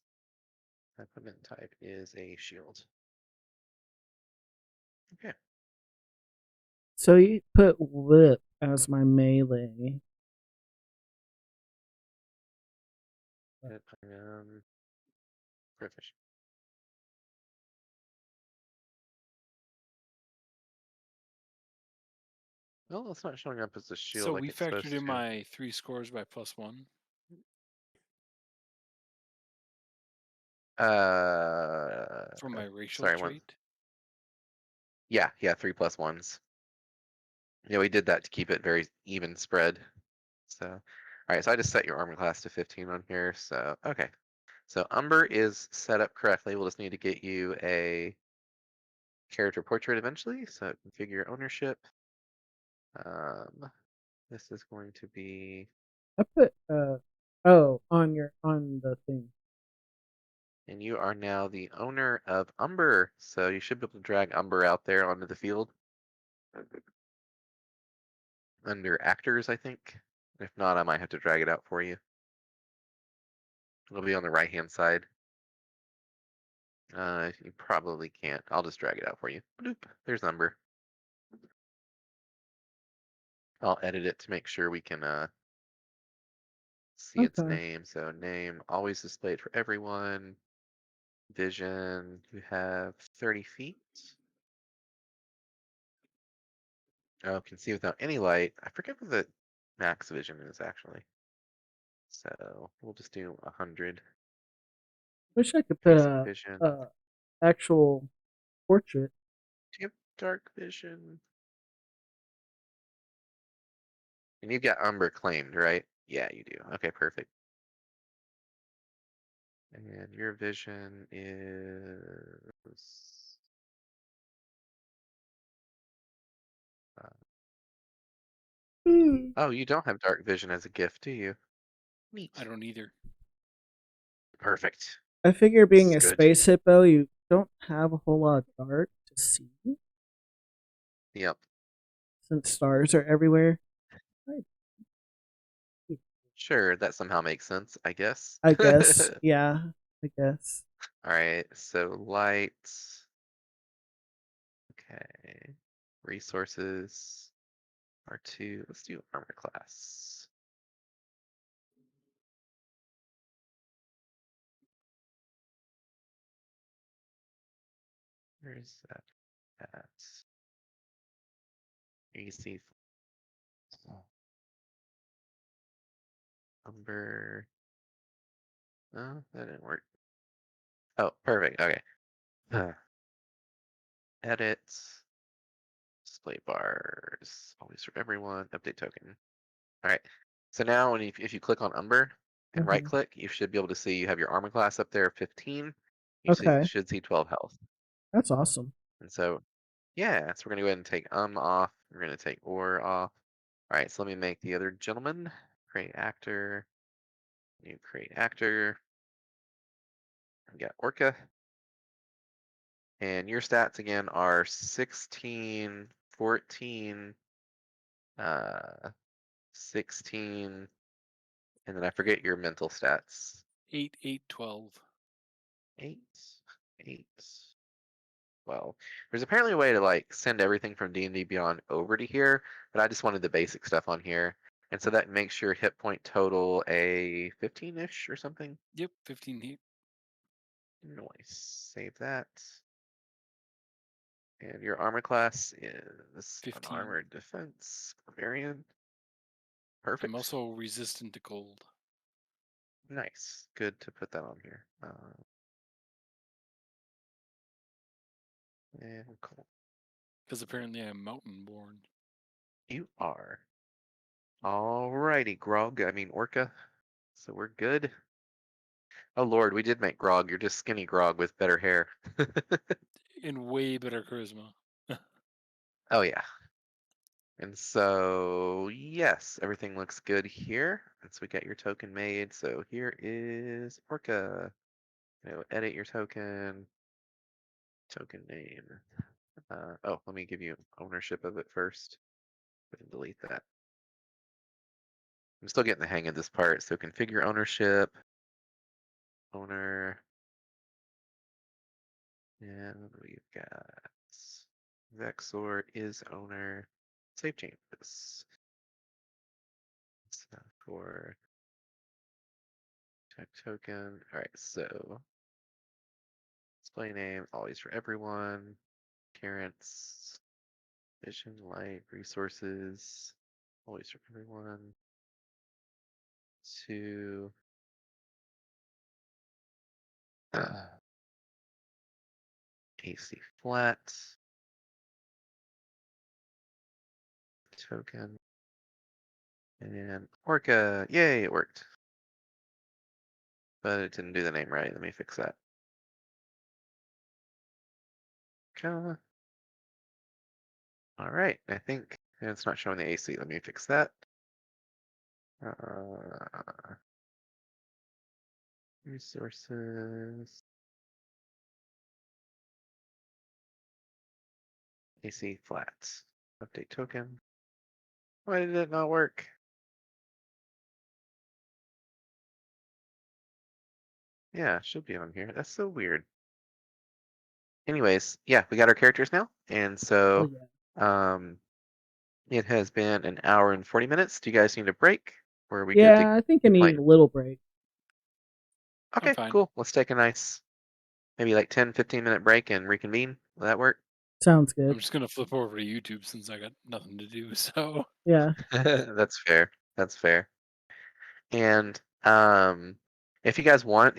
Equipment type is a shield. Okay. So you put whip as my melee. I am proficient. Well, it's not showing up as a shield So like we it's factored supposed in to. my 3 scores by +1. For my racial Sorry, one. trait. Yeah, 3+1s. Yeah, we did that to keep it very even spread. So, all right, so I just set your armor class to 15 on here. So, okay. So Umber is set up correctly. We'll just need to get you a character portrait eventually. So configure ownership. This is going to be, I put on the thing. and you are now the owner of Umber. So you should be able to drag Umber out there onto the field. Under actors, I think. If not, I might have to drag it out for you. It'll be on the right-hand side. You probably can't. I'll just drag it out for you. Bloop. There's Umber. I'll edit it to make sure we can see its Okay. name. So name always displayed for everyone. Vision, you have 30 feet. Oh, can see without any light. I forget what the max vision is actually. So we'll just do 100. Wish I could put Basic a, vision. a actual portrait. Do you have dark vision? And you've got umber claimed, right? Yeah, you do. Okay, perfect. And your vision is oh, you don't have dark vision as a gift, do you? Neat. I don't either. Perfect. I figure being This a is good. space hippo, you don't have a whole lot of dark to see Yep. since stars are everywhere. Sure, that somehow makes sense, I guess. I guess. Yeah, I guess. All right, so light. Okay. Resources. R2. Let's do armor class. Where is that at? AC. Umber. Oh, that didn't work. Oh, perfect. Okay. Edit. Display bars. Always for everyone. Update token. All right. So now, if you click on Umber and right Mhm. click, you should be able to see you have your armor class up there, 15. You Okay, should see 12 health. that's awesome. And so, yeah, so we're gonna go ahead and take off. We're gonna take or off. All right. So let me make the other gentleman. Create actor. New create actor. We got Orca. And your stats again are 16, 14, 16, and then I forget your mental stats. 8, 8, 12. 8, 8, 12. There's apparently a way to like send everything from D&D Beyond over to here, but I just wanted the basic stuff on here. And so that makes your hit point total a 15-ish or something. Yep, 15 heat. Nice. Save that. And your armor class is 15. unarmored defense barbarian. I'm Perfect. also resistant to cold. Nice. Good to put that on here. And cool. Because apparently I'm mountain born. You are. Alrighty, Grog. I mean, Orca. So we're good. Oh Lord, we did make Grog. You're just skinny Grog with better hair. And way better charisma. Oh yeah. And so yes, everything looks good here. And so we got your token made. So here is Orca. Edit your token. Token name. Oh, let me give you ownership of it first. Go ahead and delete that. I'm still getting the hang of this part. So configure ownership. Owner. And we've got Vexor is owner. Save changes. So for tech token. All right, so display name always for everyone. Appearance, vision, light, resources, always for everyone. To AC flat token and Orca. Yay, it worked. But it didn't do the name right. Let me fix that. Okay. All right, I think it's not showing the AC. Let me fix that. Resources. AC flat. Update token. Why did it not work? Yeah, it should be on here. That's so weird. Anyways, yeah, we got our characters now. And Oh so yeah. it has been an hour and 40 minutes. Do you guys need a break? Or are we good to Yeah, I think I keep need playing? a little break. I'm Okay, fine. cool. Let's take a nice, maybe like 10, 15-minute break and reconvene. Will that work? Sounds I'm good. just going to flip over to YouTube since I got nothing to do. So Yeah. That's fair. That's fair. And If you guys want,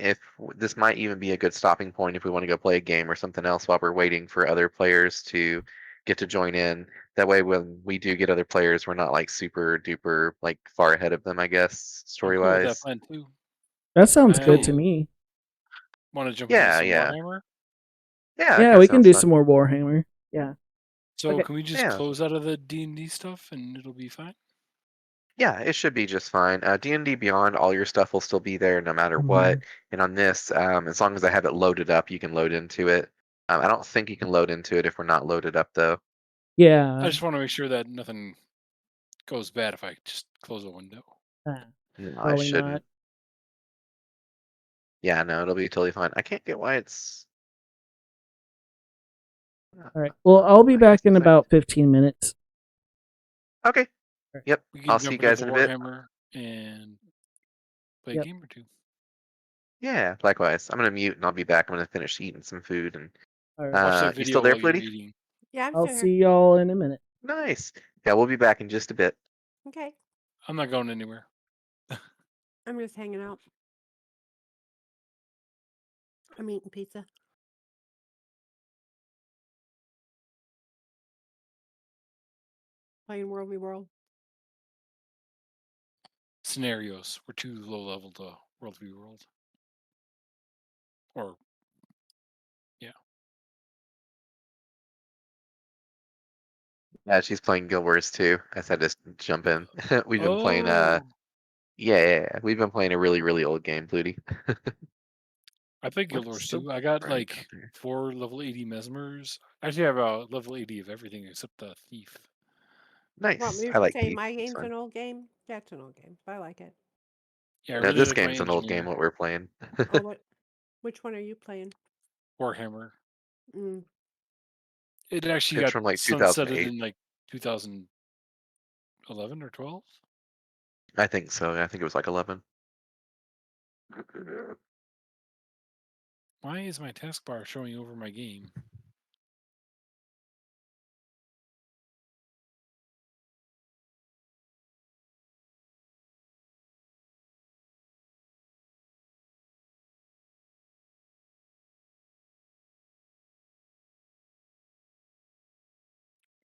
this might even be a good stopping point if we want to go play a game or something else while we're waiting for other players to get to join in. That way, when we do get other players, we're not like super duper like far ahead of them, I guess, I'm story cool with that wise. plan too. That sounds good to I me. want to jump into Yeah, some yeah, Warhammer. yeah. That Yeah, kind of we can sounds do fun. some more Warhammer. Yeah. So Okay. can we just Yeah. close out of the D&D stuff and it'll be fine? Yeah, it should be just fine. D&D Beyond, all your stuff will still be there no matter Mhm. what. And on this, as long as I have it loaded up, you can load into it. I don't think you can load into it if we're not loaded up, though. I Yeah. just want to make sure that nothing goes bad if I just close a window. No, I Probably shouldn't. not. Yeah, no, it'll be totally fine. I can't get why it's. All right. Well, I'll be I back guess in it's like. about 15 minutes. Okay. All right. Yep. We can I'll see you jump into guys the in a bit. Warhammer and play a Yep. game or two. Yeah, likewise. I'm gonna mute and I'll be back. I'm gonna finish eating some food and. All right. Watch that You still video there, while you're Flutie? eating. Yeah, I'm I'll still see here. y'all in a minute. Nice. Yeah, we'll be back in just a bit. Okay. I'm not going anywhere. I'm just hanging out. I'm eating pizza. Playing World v. World. Scenarios. We're too low level to World v. World. Or, yeah. Yeah, she's playing Guild Wars too. I said just jump in. We've been playing. Oh, Yeah. We've been playing a really, really old game, Flutie. I played Guild What's Wars the 2. I got right out like there? 4 level 80 mesmers. Actually, I have a level 80 of everything except the thief. Want Nice. me I to like say Thief. my It's game's fun. an old game? That's an old game, but I like it. Yeah, I No, really this like my game's an old game. engineer. What we're playing. Oh, which one are you playing? Warhammer. Mm. It actually It's got from like sunsetted 2008. in like 2011 or 12. I think so. I think it was like 11. Why is my taskbar showing over my game?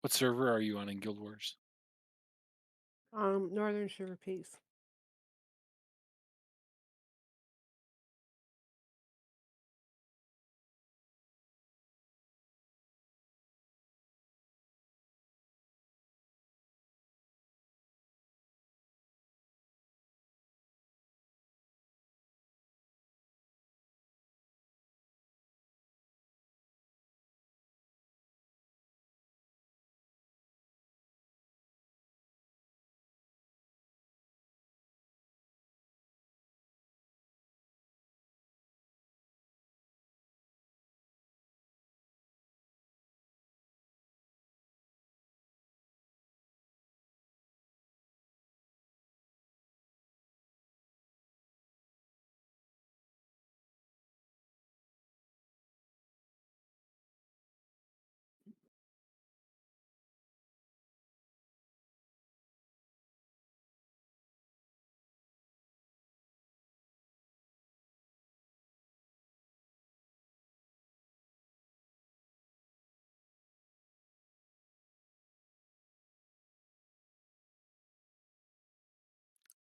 What server are you on in Guild Wars? Northern Sugar Peace.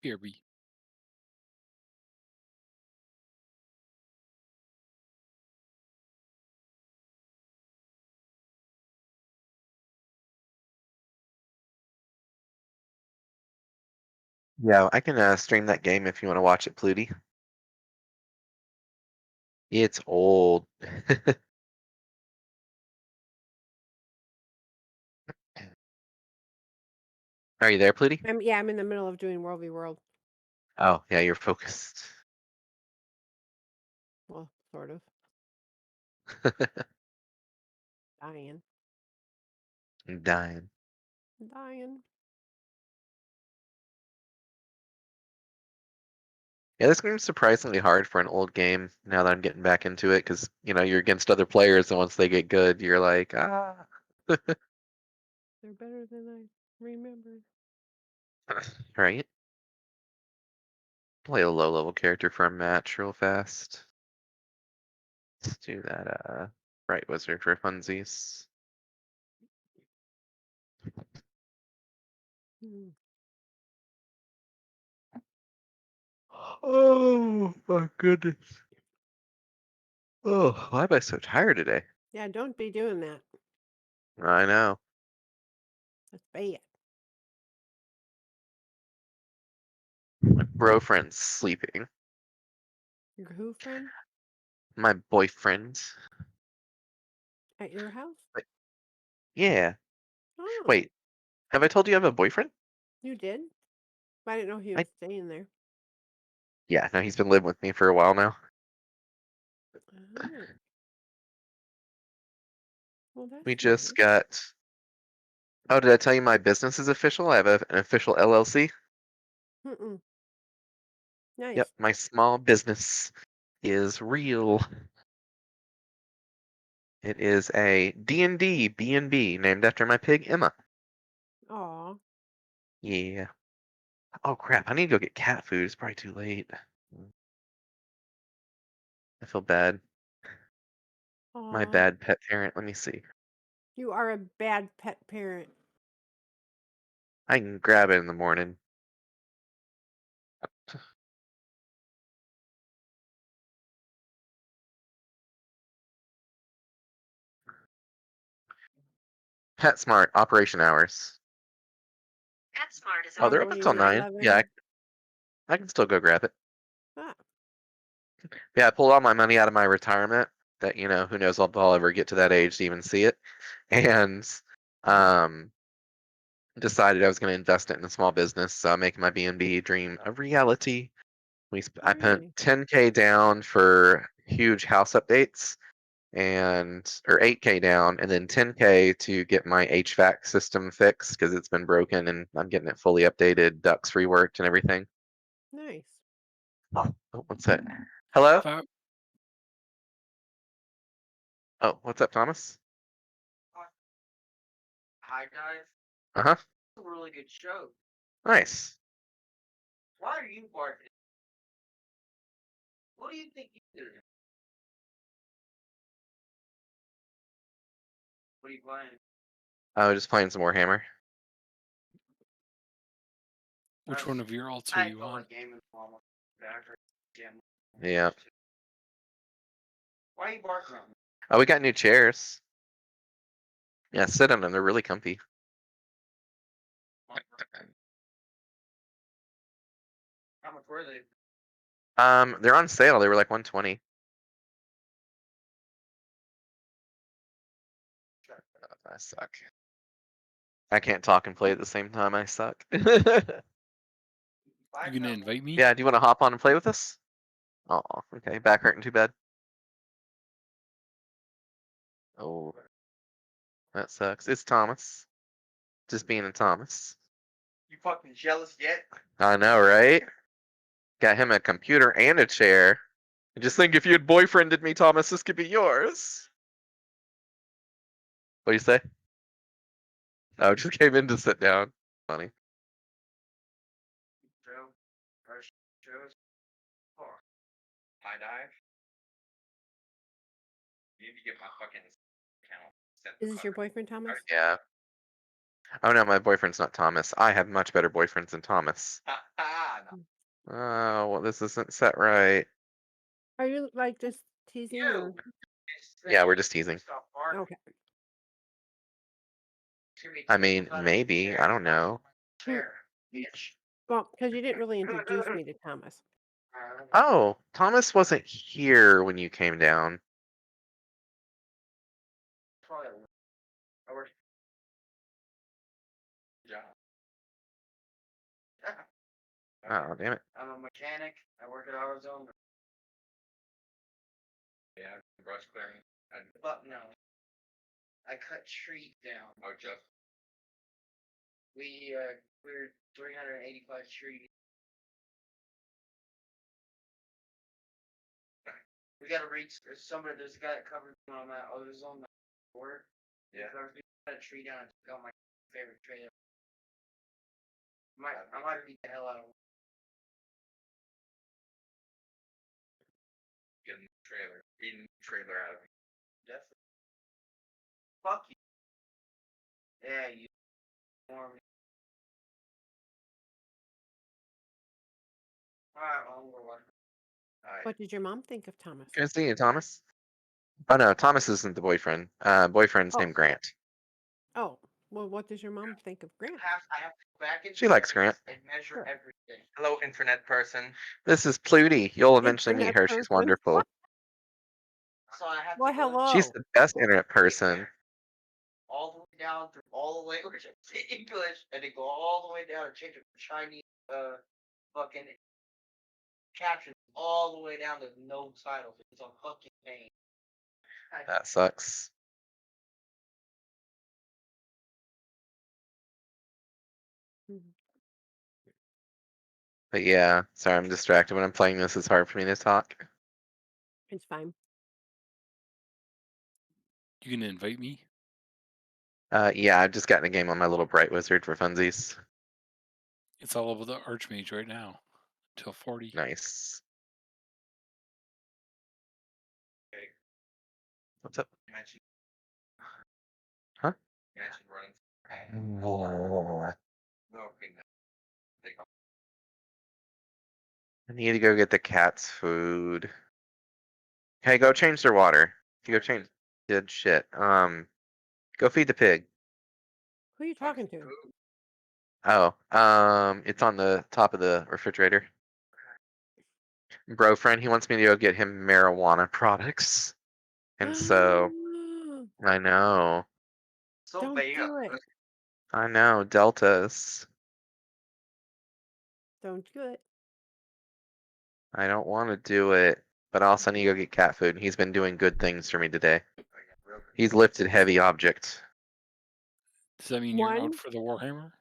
BRB. Yeah, I can stream that game if you want to watch it, Pluty. It's old. Are you there, Pluty? I'm in the middle of doing World v. World. Oh, yeah, you're focused. Well, sort of. Dying. I'm dying. Dying. Yeah, this game's surprisingly hard for an old game now that I'm getting back into it because, you're against other players and once they get good, you're like, ah. They're better than I remember. Right? play a low-level character for a match real fast. Let's do that, Bright Wizard for funsies. Hmm. Oh, my goodness. Oh, why am I so tired today? Yeah, don't be doing that. I know. That's bad. My bro friend's sleeping. Your who friend My boyfriend. at your house? Yeah. Oh, Wait, have I told you I have a boyfriend? you did? I didn't know he was staying there. Yeah, no, he's been living with me for a while now. Oh. Well, that's We nice. just got. Oh, did I tell you my business is official? I have an official LLC. Mm-mm. Nice. Yep, my small business is real. It is a D&D B&B named after my pig Emma. Aw. Yeah. Oh crap, I need to go get cat food. It's probably too late. I feel bad. My Aw. bad pet parent. Let me see. You are a bad pet parent. I can grab it in the morning. PetSmart operation hours. PetSmart is Oh, they're open open you till mean 9. Yeah, 11? I can still go grab it. Ah. Yeah, I pulled all my money out of my retirement. That who knows if I'll ever get to that age to even see it, and um, decided I was going to invest it in a small business, so I'm making my B&B dream a reality. I put Yay. 10K down for huge house updates, or 8K down, and then 10K to get my HVAC system fixed because it's been broken, and I'm getting it fully updated, ducts reworked, and everything. Nice. Oh, what's that? Hello? If I, Oh, what's up, Thomas? Hi guys. Uh-huh. A really good show. Nice. Why are you barking? What do you think you did? What are you playing? I was just playing some more Hammer. which one of your alts are I you felt on? like gaming almost back or gym. Yeah. Why are you barking at me? Oh, we got new chairs. Yeah, sit on them. They're really comfy. How much were they? They're on sale. They were like 120. I suck. I can't talk and play at the same time. I suck. You gonna invite me? Yeah, do you want to hop on and play with us? Oh, okay. Back hurting too bad. Oh, that sucks. It's Thomas. Just being a Thomas. You fucking jealous yet? I know, right? Got him a computer and a chair. Just think if you had boyfriended me, Thomas, this could be yours. What do you say? Oh, just came in to sit down. Funny. Joe. First shows. Oh. High dive. You need to get my fucking account. Is this your boyfriend, Thomas? Yeah. Oh no, my boyfriend's not Thomas. I have much better boyfriends than Thomas. No. Oh, well, this isn't set right. Are you like just teasing or? Yeah, we're just teasing. Okay. I mean, maybe. I don't know. Well, because you didn't really introduce me to Thomas. Oh, Thomas wasn't here when you came down. Oh, damn it. I'm a mechanic. I work at AutoZone. Yeah, brush clearing. But no. I cut trees down. Oh, just. We cleared 385 trees. We gotta reach. There's a guy that covered me on that AutoZone board. Yeah. We cut a tree down and took out my favorite tree. I might beat the hell out of him. trailer. Beating the trailer out of me. Definitely. Fuck you. Yeah, you. Alright, well, we're one. Alright. What did your mom think of Thomas? Can I see you, Thomas? Oh no, Thomas isn't the boyfriend. Boyfriend's Oh. named Grant. Oh, well, what does your mom think of Grant? I have to go back in She likes Grant. and measure Sure. everything. Hello, internet person. This is Plutie. You'll eventually meet Internet her. She's person. wonderful. So I have Well, to go hello. She's the best internet person. all the way down through all the language of English and then go all the way down and change it to Chinese fucking captions all the way down to no titles. It's a fucking pain. That sucks. Mhm. But yeah, sorry, I'm distracted when I'm playing this. It's hard for me to talk. It's fine. You can invite me. Yeah, I've just gotten a game on my little bright wizard for funsies. It's all about the Archmage right now. Till 40. Nice. What's up? Huh? I need to go get the cat's food. Hey, go change their water. You go change. Good shit. Go feed the pig. Who are you talking to? Oh, it's on the top of the refrigerator. Bro friend, he wants me to go get him marijuana products. And so, I know. So Don't do it. I know, deltas. Don't do it. I don't want to do it, but I also need to go get cat food. And he's been doing good things for me today. He's lifted heavy objects. Does that mean you're One. out for the Warhammer?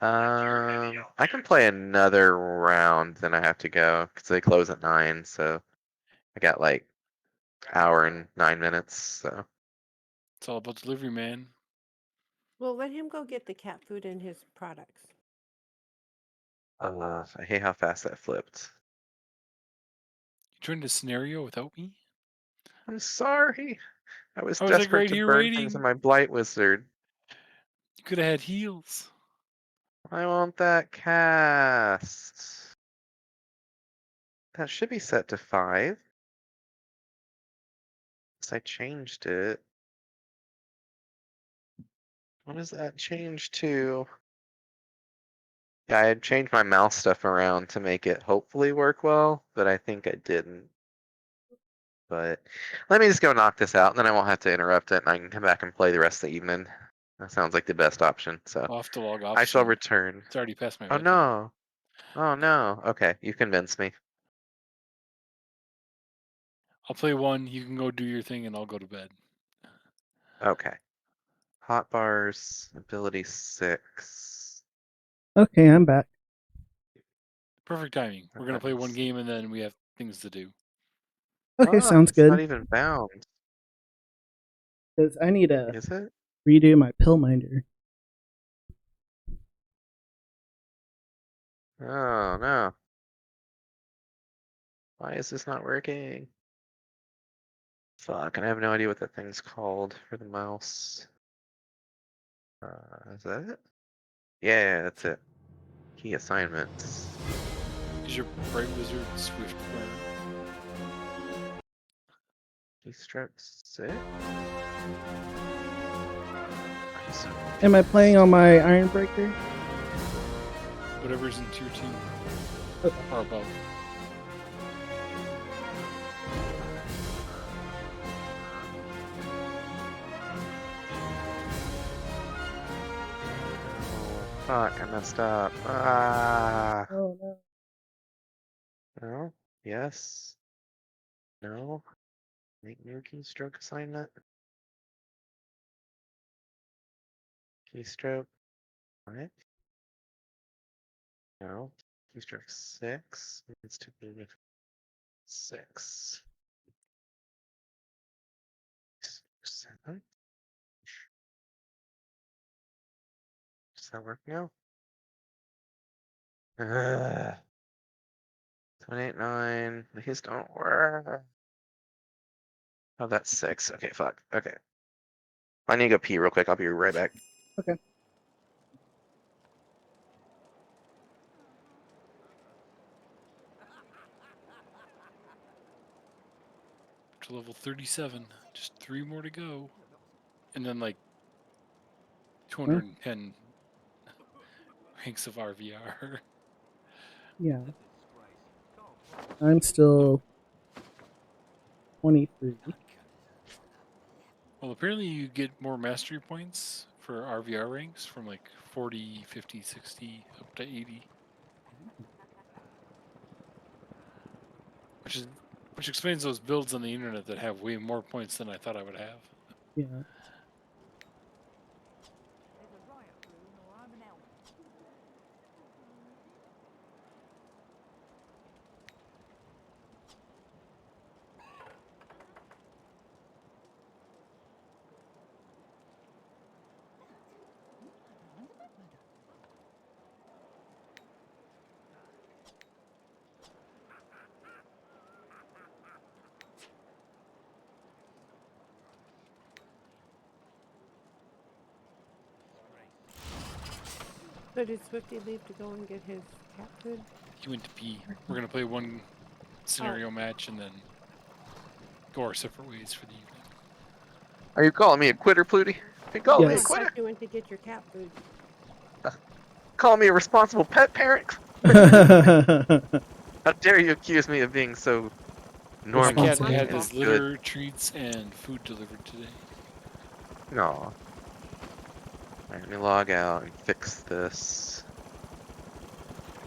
I can play another round, then I have to go because they close at 9. So I got like hour and 9 minutes. So It's all about delivery, man. Well, let him go get the cat food and his products. I hate how fast that flipped. You joined a scenario without me? I'm sorry. I was I was like desperate right to here burn things in waiting. my blight wizard. You could have had heals. I want that cast. That should be set to 5. Because I changed it. What does that change to? Yeah, I had changed my mouse stuff around to make it hopefully work well, but I think I didn't. But let me just go knock this out, and then I won't have to interrupt it, and I can come back and play the rest of the evening. That sounds like the best option. So I'll have to log off I shall soon. return. It's already past my Oh bedtime. no. Oh no. Okay, you convinced me. I'll play one. You can go do your thing, and I'll go to bed. Okay. Hot bars, ability 6. Okay, I'm back. Perfect timing. We're gonna play one Nice. game, and then we have things to do. Okay, Ah, sounds it's not good. even bound, Because I need to is it? redo my pill minder. Oh no. Why is this not working? Fuck, and I have no idea what that thing's called for the mouse. Is that it? Yeah, that's it. Key assignments. Is your bright wizard swift burn? Keystroke 6? I'm so Am I playing confused. on my Iron Breaker? Whatever's in tier 2 or above. Oh, fuck, I messed up. Ah. Oh no. No? Yes? No? Make new keystroke assignment? Keystroke? What? No. Keystroke 6 needs to be 6. 7? Does that work now? 7, 8, 9. These don't work. Oh, that's 6. Okay, fuck. Okay. I need to go pee real quick. I'll be right back. Okay. To level 37. Just 3 more to go. And then like 210 ranks of RVR. Yeah. I'm still 23. Well, apparently you get more mastery points for RVR ranks from like 40, 50, 60 up to 80. Which explains those builds on the internet that have way more points than I thought I would have. Yeah. So did Swifty leave to go and get his cat food? He went to pee. We're gonna play one scenario match and then go our separate ways for the evening. Are you calling me a quitter, Pluty? You calling me a Yes. I quitter? thought you went to get your cat food. Calling me a responsible pet parent? How dare you accuse me of being so My normal? cat Responsible. had and his good? litter, treats, and food delivered today. No. Let me log out and fix this.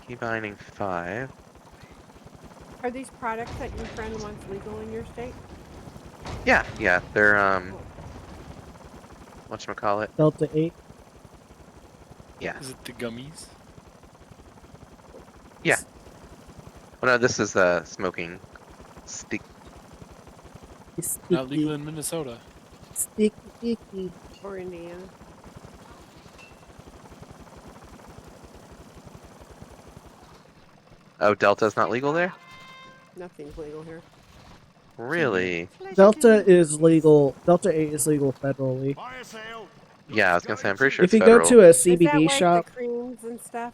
Key binding 5. Are these products that your friend wants legal in your state? Yeah, they're whatchamacallit? Delta 8. Yeah. Is it the gummies? Yeah. Oh no, this is smoking stick. Not legal Sticky. in Minnesota. Sticky. Or Indiana? Oh, Delta's not legal there? Nothing's legal here. Really? Delta is legal. Delta 8 is legal federally. Yeah, I was gonna say I'm pretty sure If it's you federal. go to a Is that CBD like shop, the creams and stuff?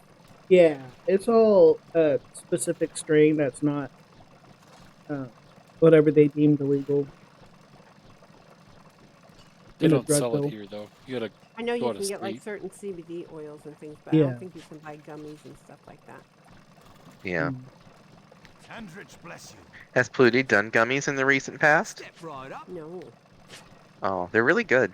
yeah, it's all a specific strain that's not whatever they deemed illegal. They In a don't drug sell bill. it here though. You gotta I know go you out of can get like state. certain CBD oils and things, but I Yeah. don't think you can buy gummies and stuff like that. Yeah. Mm. Bless you. Has Pluty done gummies in the recent past? Step right up. No. Oh, they're really good.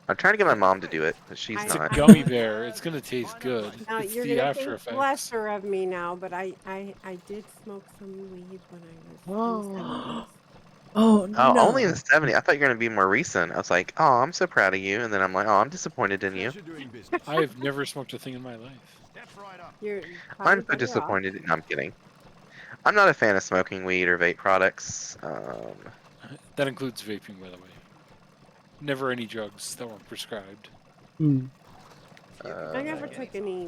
I'm trying to get my mom to do it, but she's It's a not. gummy bear. It's gonna taste good. Now It's you're the gonna after think effects. lesser of me now, but I did smoke some weed when I was in the 70s. Oh Oh, no! only in the 70s. I thought you were gonna be more recent. I was like, oh, I'm so proud of you, and then I'm like, oh, I'm disappointed in you. Pleasure doing business. I have never smoked a thing in my life. Step right up. You're I'm probably so better off. disappointed. No, I'm kidding. I'm not a fan of smoking weed or vape products. That includes vaping, by the way. Never any drugs that weren't prescribed. Mm. I never took any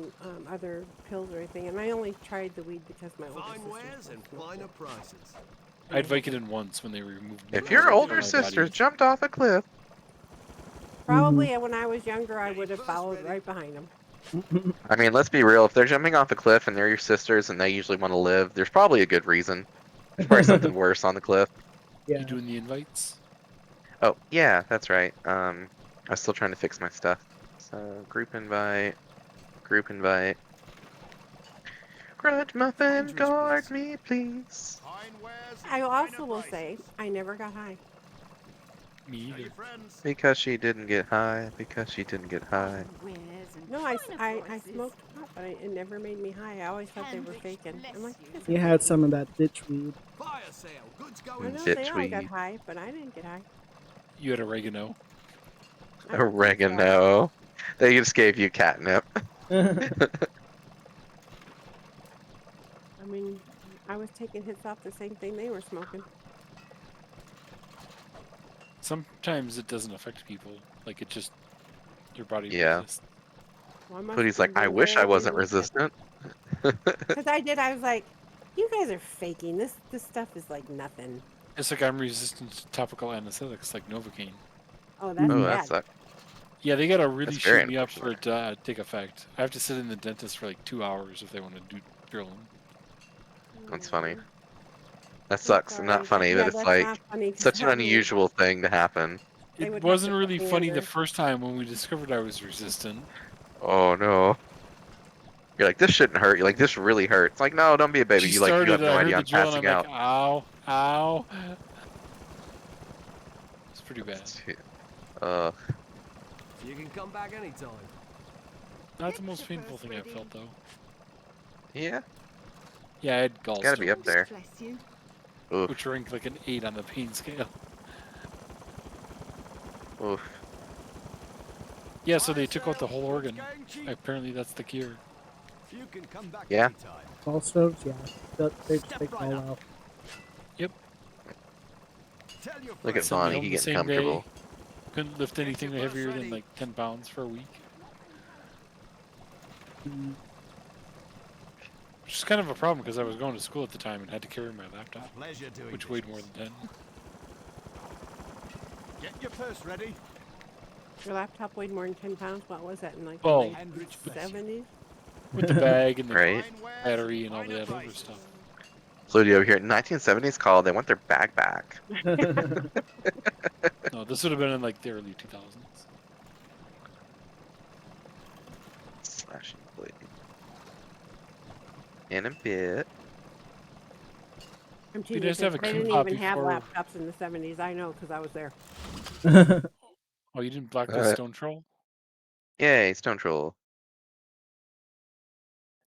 other pills or anything, and I only tried the weed because my older Fine sister wares and finer prices. I had Vicodin once when they removed me If from your my older body. sisters jumped off a cliff, Probably when I was younger, I would have followed right behind them. I mean, let's be real. If they're jumping off a cliff and they're your sisters and they usually want to live, there's probably a good reason. There's probably something worse on the cliff. Yeah. You doing the invites? Oh, yeah, that's right. I was still trying to fix my stuff. So, group invite. Grudge muffin, Dangerous guard place. me, please. Fine wares and I also finer will prices. say I never got high. Me Tell either. your friends. Because she didn't get high. No, I smoked pot, but it never made me high. I always thought they were faking. I'm like, "Yes, You they're had faking." some of that ditch weed. Fire sale. Goods I going. know Ditch they all got weed. high, but I didn't get high. You had oregano. I don't think so. Oregano. They just gave you catnip. I mean, I was taking hits off the same thing they were smoking. Sometimes it doesn't affect people. Like it just your body Yeah. resists. Well, I must But he's have like, been I wish I very wasn't weak. resistant. Because I did. I was like, You guys are faking. This stuff is like nothing. It's like I'm resistant to topical anesthetics like Novocaine. Oh, that's Oh, that bad. sucks. Yeah, they gotta really That's very shoot me up for unfortunate. it to take effect. I have to sit in the dentist for like 2 hours if they want to do drilling. That's funny. Aw, That I'm sucks. sorry. Not funny, but Yeah, it's that's like not funny because such an that means unusual thing to happen. they It would have to wasn't put really me funny the under. first time when we discovered I was resistant. Oh no. You're like, this shouldn't hurt. You're like, this really hurts. Like, no, don't be a baby. She You have started, no I heard idea the I'm drill, and passing I'm like, out. ow, ow. It's pretty bad. Uh, You can come back anytime. Not the most painful thing I've felt, though. yeah, Yeah, I had it's gotta be up gallstones, there. Oof, which ranked like an 8 on the pain scale. oof. Yeah, so they took out the whole organ. Apparently that's the cure. You can come back Yeah. anytime. Gallstones, yeah. They just take Step all right up. out. Yep. Tell your Look at friends. Sent me Bonnie. home He the getting same day. comfortable. Couldn't lift anything heavier than like 10 pounds for a week. Mm. Which is kind of a problem because I was going to school at the time and had to carry my laptop, Pleasure doing which weighed more business. than 10. Get your purse ready. Your laptop weighed more than 10 pounds. What was that in like Oh. the late Hendrix special. 70s? With the bag and the Right? Fine wares battery at and all finer that other prices. stuff. Flutie over here. 1970s call. They want their bag back. No, this would have been in like the early 2000s. Slashing blade. In a bit. I'm Be teasing nice to have a they didn't coupon even have before- laptops in the 70s. I know because I was there. Oh, you didn't block the Uh, stone troll? Yay, Stone Troll.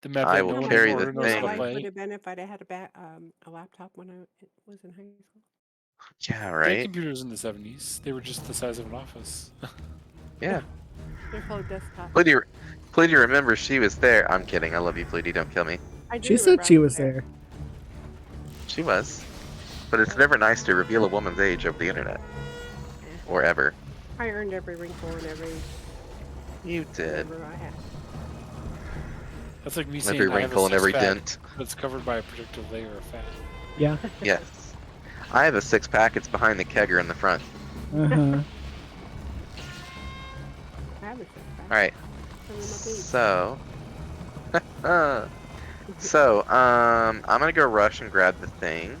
The map I that will no one carry was the smart Where enough my to thing. life would play. have been if I'd had a laptop when I was in high school. Yeah, They had right? computers in the 70s. They were just the size of an office. Yeah. They're called desktop. Flutie remembers she was there. I'm kidding. I love you, Flutie. Don't kill me. I do She remember said I she was there. She was. But it's never nice to reveal a woman's age over the internet. Or ever. I earned every wrinkle and every You did. number I had. That's like me saying Every I have a wrinkle and every six-pack dent. that's covered by a protective layer of fat. Yeah. Yes. I have a 6-pack. It's behind the kegger in the front. Uh-huh. I have a six-pack. Alright. Some of my boobs. So, I'm gonna go rush and grab the thing.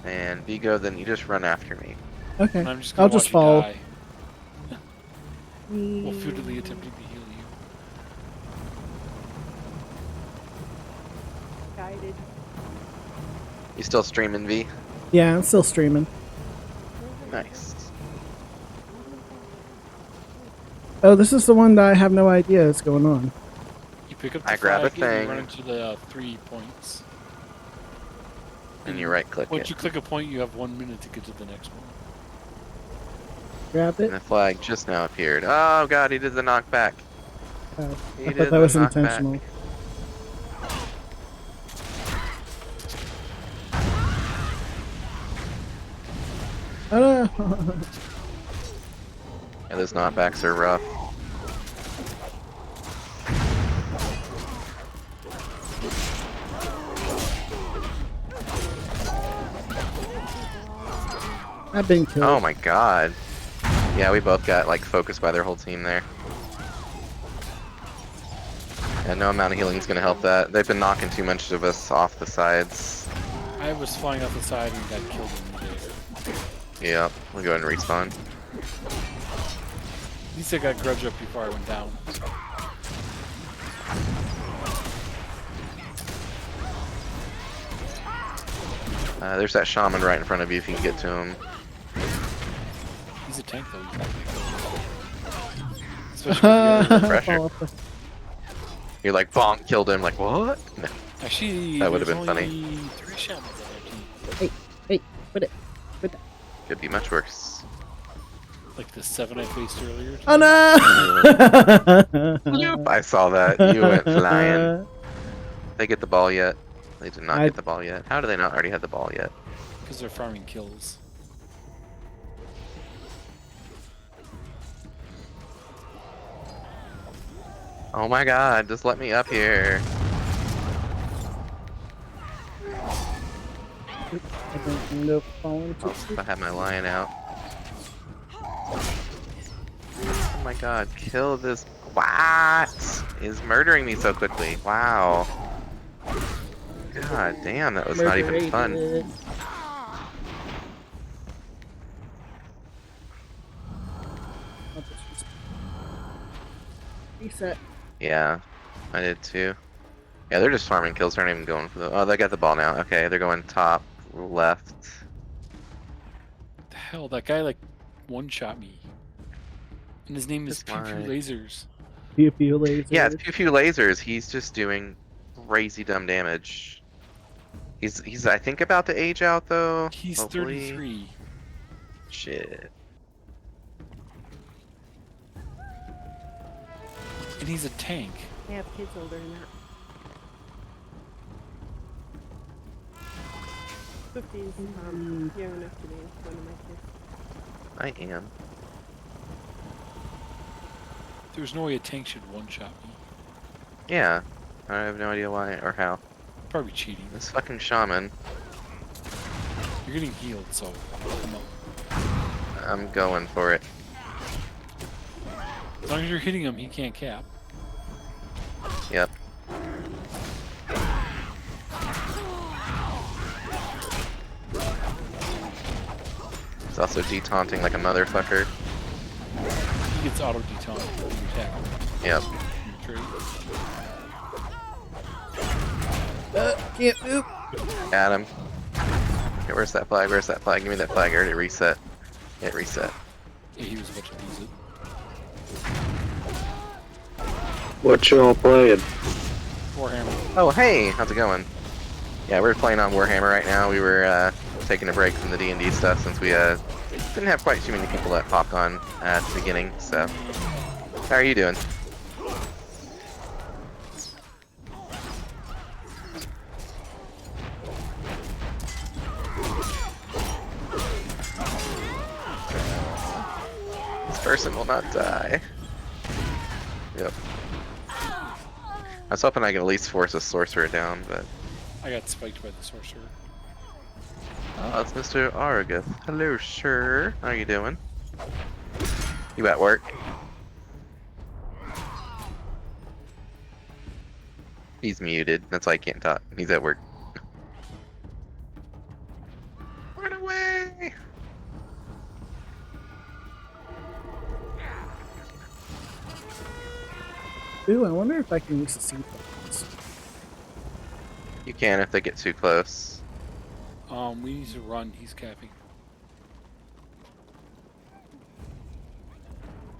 And Vigo, then you just run after me. Okay. And I'm just gonna I'll just watch follow. you die while futilely attempting to heal you. Guided. You still streaming, V? Yeah, I'm still streaming. Nice. Oh, this is the one that I have no idea is going on. You pick up the I grab a flag and you run thing. into the 3 points. And you right click Once it. you click a point, you have 1 minute to get to the next one. Grab And it. the flag just now appeared. Oh god, he did the knockback. Oh, He I did thought that was the knockback. intentional. Oh no! Yeah, those knockbacks are rough. I've been killed. Oh my god. Yeah, we both got like focused by their whole team there. Yeah, no amount of healing is gonna help that. They've been knocking too much of us off the sides. I was flying off the side and got killed in midair. Yep, we'll go ahead and respawn. At least I got grudge up before I went down. There's that shaman right in front of you if you can get to him. He's a tank though. He's not gonna kill me. Especially if you're pressure. Fall off the- You're like, bonk, killed him. Like, what? No. Actually, That would've there's been funny. only 3 shamans on our team. Hey, put it. Could be much worse. Like the 7 I faced earlier. Oh no! I saw that. You went flying. They get the ball yet? They did not I- get the ball yet. How do they not already have the ball yet? Because they're farming kills. Oh my god, just let me up here. I didn't end up falling to I have my lion out. Oh my god, kill this. What? Is murdering me so quickly. Wow. God damn, that was not even fun. Murderated. I'll just reset. Yeah, I did too. Yeah, they're just farming kills. They're not even going for the. Oh, they got the ball now. Okay, they're going top, left. The hell, that guy like one-shot me. And his name is Just Pew Pew fine. Lasers. Pew pew lasers. Yeah, it's Pew Pew Lasers. He's just doing crazy dumb damage. He's I think about to age out though. He's Hopefully. 33. Shit. And he's a tank. I have kids older than that. 50's young enough to be one of my kids. I am. There's no way a tank should one-shot me. Yeah. I have no idea why or how. Probably cheating. This fucking shaman. You're getting healed, so come on. I'm going for it. As long as you're hitting him, he can't cap. Yep. He's also de-taunting like a motherfucker. He gets auto-detaunt when you attack him. Yep. True. Can't move. Got him. Okay, where's that flag? Where's that flag? Give me that flag. I already reset. It reset. Yeah, he was about to lose it. What y'all playing? Warhammer. Oh, hey! How's it going? Yeah, we're playing on Warhammer right now. We were taking a break from the D&D stuff since we didn't have quite too many people that popped on at the beginning, so... How are you doing? This person will not die. Yep. I was hoping I could at least force a sorcerer down, but... I got spiked by the sorcerer. Oh, that's Mr. Argath. Hello, sir. How you doing? You at work? He's muted. That's why I can't talk. He's at work. Run away! Ooh, I wonder if I can use the seed pods. You can if they get too close. We need to run. He's capping.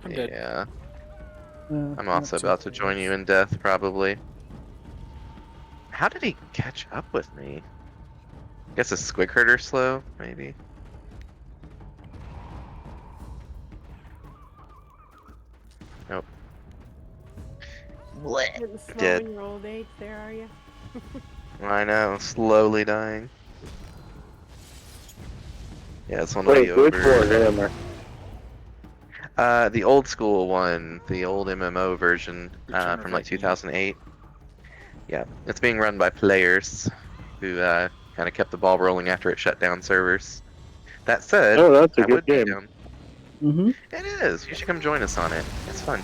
I'm dead. Yeah. I'm not also too about to join you in death, probably. How did he catch up with me? Guess a squig herder slow, maybe? Nope. Getting slow Dead. in your old age there, are you? I know, slowly dying. Yeah, it's one Wait, way which over. Warhammer? The old school one, the old MMO version Return of from like Lightning. 2008. Yeah, it's being run by players who kind of kept the ball rolling after it shut down servers. That said, Oh, that's a I good would be game. down. Mm-hmm. It is. You should come join us on it. It's fun.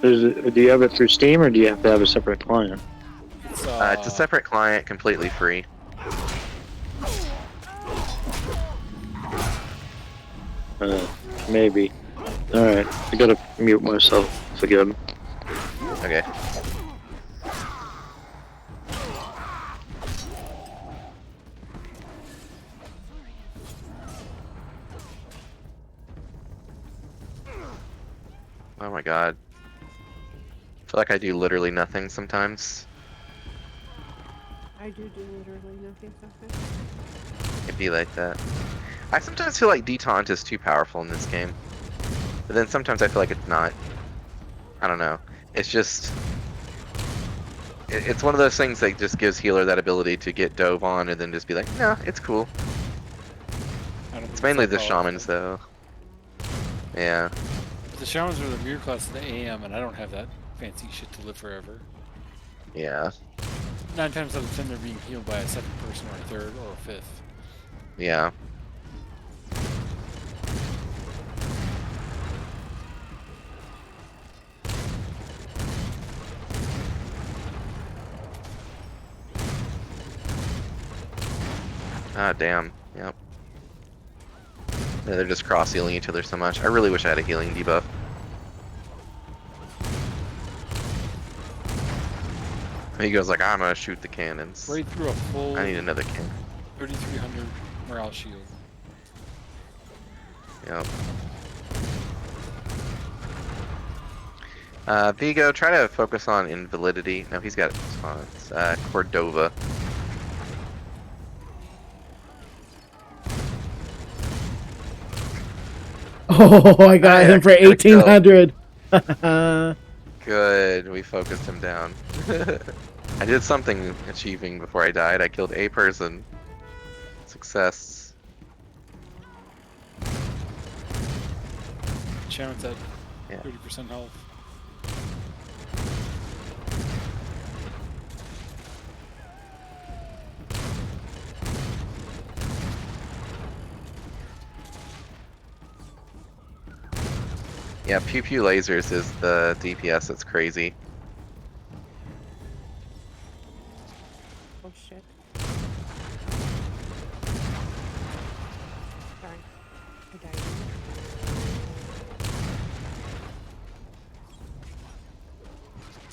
Do you have it through Steam or do you have to have a separate client? It's It's a separate client, completely free. Maybe. Alright, I gotta mute myself again. Okay. Oh my god. I feel like I do literally nothing sometimes. I do literally nothing sometimes. It'd be like that. I sometimes feel like detaunt is too powerful in this game. But then sometimes I feel like it's not. I don't know. It's just... It's one of those things that just gives healer that ability to get dove on and then just be like, no, it's cool. I don't It's think mainly so the powerful. shamans though. Yeah. But the shamans are the mirror class of the AM, and I don't have that fancy shit to live forever. Yeah. 9 times out of 10 they're being healed by a second person or a third or a fifth. Yeah. Ah, damn. Yep. Yeah, they're just cross healing each other so much. I really wish I had a healing debuff. He goes like, I'm gonna shoot the cannons. Right through a full I need another cannon. 3300 morale shield. Yep. Vigo, try to focus on invalidity. No, he's got it. It's Cordova. Oh, I got him for actually killed. 1800. Good, we focused him down. I did something achieving before I died. I killed a person. Success. Shaman's at Yeah. 30% health. Yeah, pew pew lasers is the DPS that's crazy. Oh shit. Sorry. I died.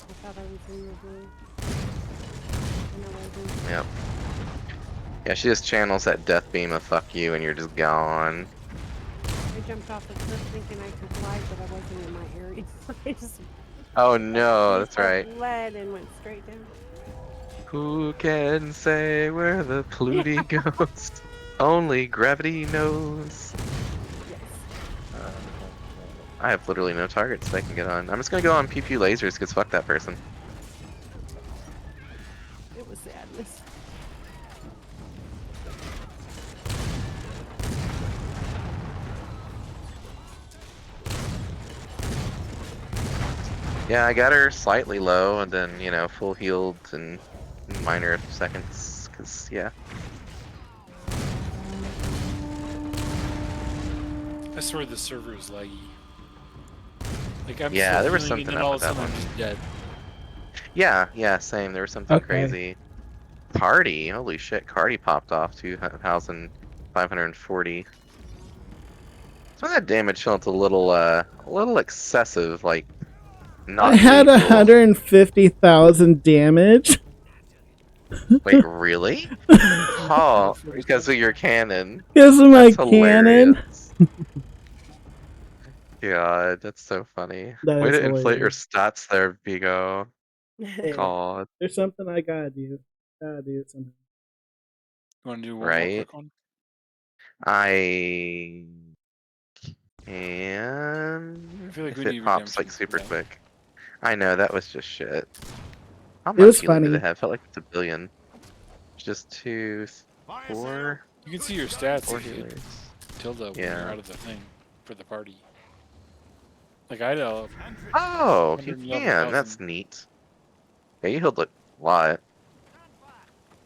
I thought I was in the blue. And I wasn't. Yep. Yeah, she just channels that death beam of fuck you and you're just gone. I jumped off the cliff thinking I could fly, but I wasn't in my area. I just Oh no, that's right. led and went straight down. Who can say where the Pluty goes? Only gravity knows. Yes. I have literally no targets that I can get on. I'm just gonna go on pew pew lasers because fuck that person. It was sadness. Yeah, I got her slightly low and then, you know, full healed in minor seconds. Cause yeah. I swear the server is laggy. Like I'm Yeah, still there was healing, something and then up all with of a that sudden I'm one. just dead. Yeah, same. There was something Okay. crazy. Cardi, holy shit, Cardi popped off 2,540. Some of that damage felt a little excessive, like not I had lethal. 150,000 damage. Wait, really? Oh, because of your cannon. Because of my That's cannon. hilarious. God, that's so funny. That Way is to inflate your hilarious. stats there, Vigo. Hey, God, there's something I gotta do. Gotta do it somehow. You want to do one more right? quick one? I I can feel like if we it need pops like redemption for super that. quick. I know that was just shit. How It much was healing did funny. it have? Felt like it's a billion. Just two, four, You can see your stats four if you hit healers. tilde when you're Yeah. out of the thing for the party. Like I had a Oh, you can. 111,000. That's neat. Yeah, you healed a lot.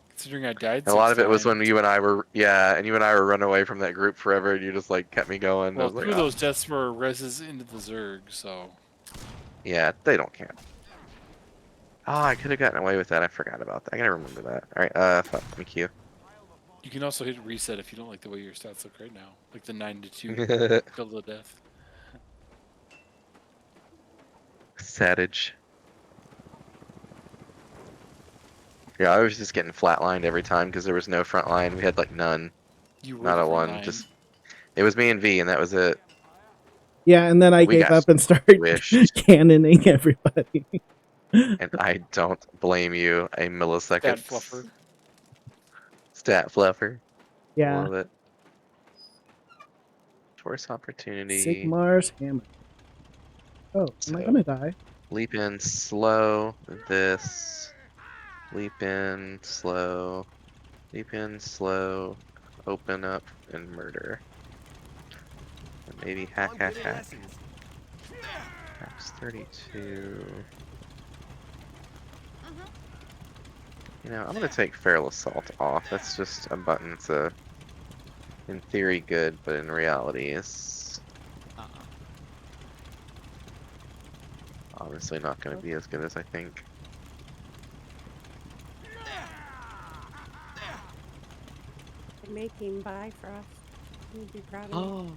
Considering I died And a lot 6 of it was when times. you and I were, yeah, and you and I were running away from that group forever, and you just like kept me going. I Well, was like, 2 of "Ah." those deaths were reses into the Zerg, so Yeah, they don't count. Oh, I could have gotten away with that. I forgot about that. I gotta remember that. All right, fuck, let me queue. you can also hit reset if you don't like the way your stats look right now, like the 9 to 2 tilde death. Savage. Yeah, I was just getting flatlined every time because there was no front line. We had like none, You were not the a front one. line. Just it was me and V, and that was it. Yeah, and then I We gave got up and started squished. cannoning everybody. And I don't blame you a millisecond. That fluffer. Stat fluffer. Yeah. Love it. Force opportunity. Sigmar's hammer. Oh, am I So gonna die? leap in slow. This. Leap in slow. Leap in slow. Open up and murder. And maybe hack. Max 32. You know, I'm gonna take Feral Assault off. That's just a button. It's in theory good, but in reality is obviously not gonna be as good as I think. I'm making Bifrost. You'd be proud of me.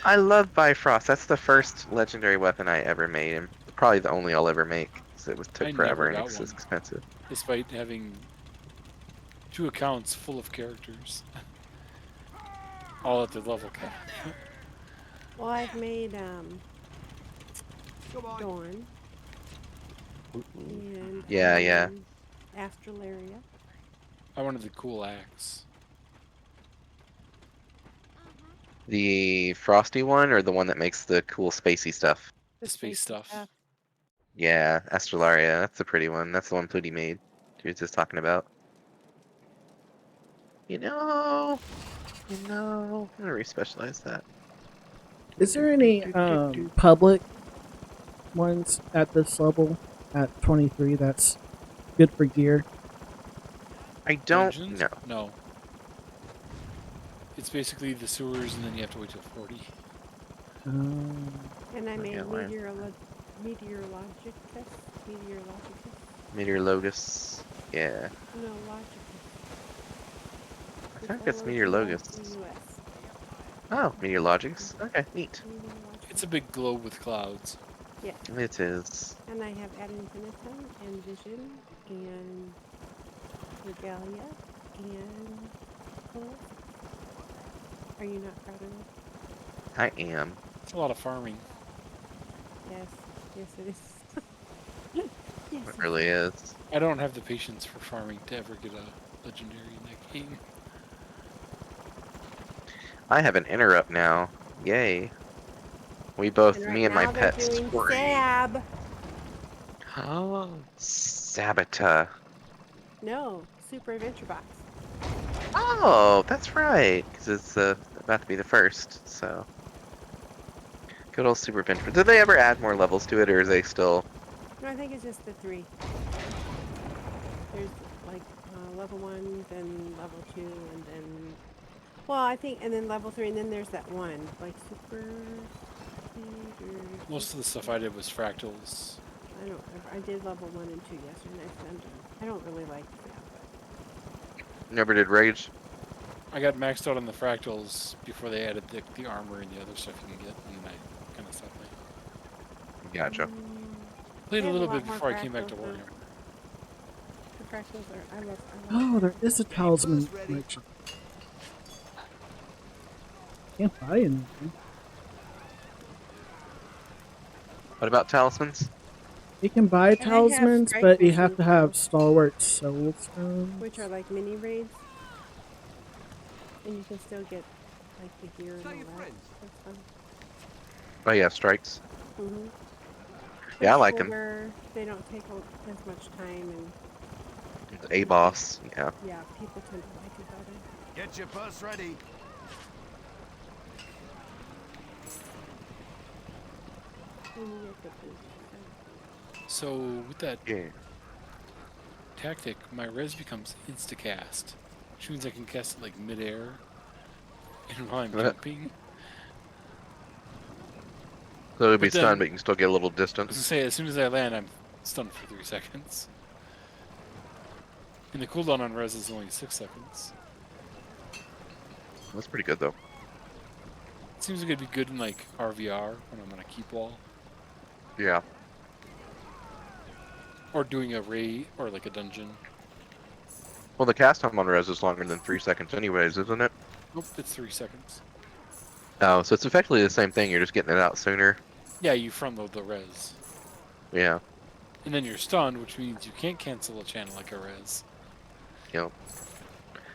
I love Bifrost. That's the first legendary weapon I ever made, and probably the only I'll ever make, because it took I forever never and got it's one. expensive. Despite having 2 accounts full of characters. All at the level cap. Well, I've made Come on. Dawn and Yeah. Astralaria. I wanted the cool axe. The frosty one, or the one that makes the cool spacey stuff? The space spacey stuff. Yeah, Astralaria. That's a pretty one. That's the one Pooty made. She was just talking about. You know, I'm gonna respecialize that. Is there any public ones at this level at 23 that's good for gear? I don't Dungeons? know. No. It's basically the sewers, and then you have to wait till 40. And I made Yeah, why? Meteorologicus. Meteorologus. Yeah. No, Logicus. I think it's Meteorologus. Oh, Meteorologics. Okay, neat. It's a big globe with clouds. Yeah. It is. And I have Ad Infinitum and Vision and Regalia and Colossus. Are you not proud of me? I am. It's a lot of farming. Yes. Yes, it is. Yes, It really is. I don't have the patience for farming to ever get a legendary in that game. I have an interrupt now. Yay. We both, And right me and my now they're pets, doing worry. Sab. Oh, Sabata. No, Super Adventure Box. Oh, that's right. Because it's about to be the first, so. Good old Super Adventure. Did they ever add more levels to it, or is they still... No, I think it's just the 3. There's like level 1, then level 2, and then... Well, I think, and then level 3, and then there's that one, like Super... Most of the stuff I did was fractals. I did level 1 and 2 yesterday. I don't really like that. Never did Rage? I got maxed out on the fractals before they added the armor and the other stuff you can get, and then I kind of stopped playing. Gotcha. Played They a have little lot bit more before I came back to fractals now. Warhammer. The fractals are, I love Oh, there is a talisman ready. merchant. Can't buy anything. What about talismans? You can buy I have talismans, strike but you have missions, to have though. stalwart soul stones. which are like mini raids. And you can still get like the gear and Tell all your that. friends. That's fun. Oh yeah, strikes. Mm-hmm. Yeah, I like them. They don't take as much time, and A boss. Yeah. yeah, people tend to like it better. Get your purse ready. And you get the boost. So with that Yeah. tactic, my res becomes instacast, which means I can cast it like midair, and while I'm What? jumping. So it'll be But then- stunned, but you can still get a little I was gonna distance. say, as soon as I land, I'm stunned for 3 seconds. And the cooldown on res is only 6 seconds. That's pretty good though. It seems like it'd be good in like RVR when I'm on a keep wall, Yeah. or doing a raid or like a dungeon. Well, the cast time on res is longer than 3 seconds anyways, isn't it? Nope, it's 3 seconds. Oh, so it's effectively the same thing. You're just getting it out sooner. Yeah, you front load the res. Yeah. And then you're stunned, which means you can't cancel a channel like a res. Yep.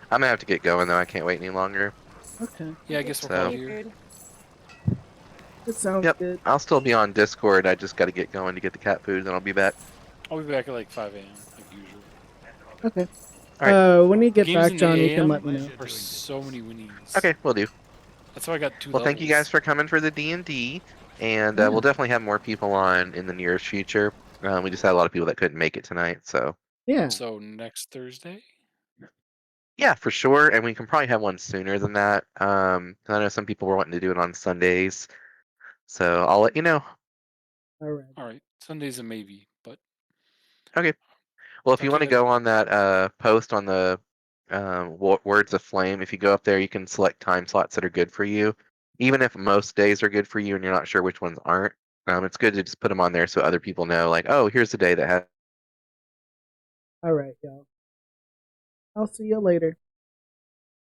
I'm gonna have to get going though. I can't wait any longer. Okay, Yeah, I guess we'll So- call it You're here. good. it sounds Yep. good. I'll still be on Discord. I just got to get going to get the cat food, and I'll be back. I'll be back at like 5 a.m. like usual. Okay. All right. When you get Games back, in the John, you can AM let me know. Are so many winnings. Okay, we'll do. That's how I got 2 Well, thank you guys levels. for coming for the D&D, and Yeah. we'll definitely have more people on in the nearest future. We just had a lot of people that couldn't make it tonight, so Yeah. So next Thursday? Yeah, for sure. And we can probably have one sooner than that. 'Cause I know some people were wanting to do it on Sundays. So I'll let you know. All right. All right. Sunday's a maybe, but Okay. Well, if talk you to want you to later. go on that post on the Words of Flame, if you go up there, you can select time slots that are good for you. Even if most days are good for you and you're not sure which ones aren't, it's good to just put them on there so other people know, like, oh, here's the day that has. All right, y'all. I'll see you later.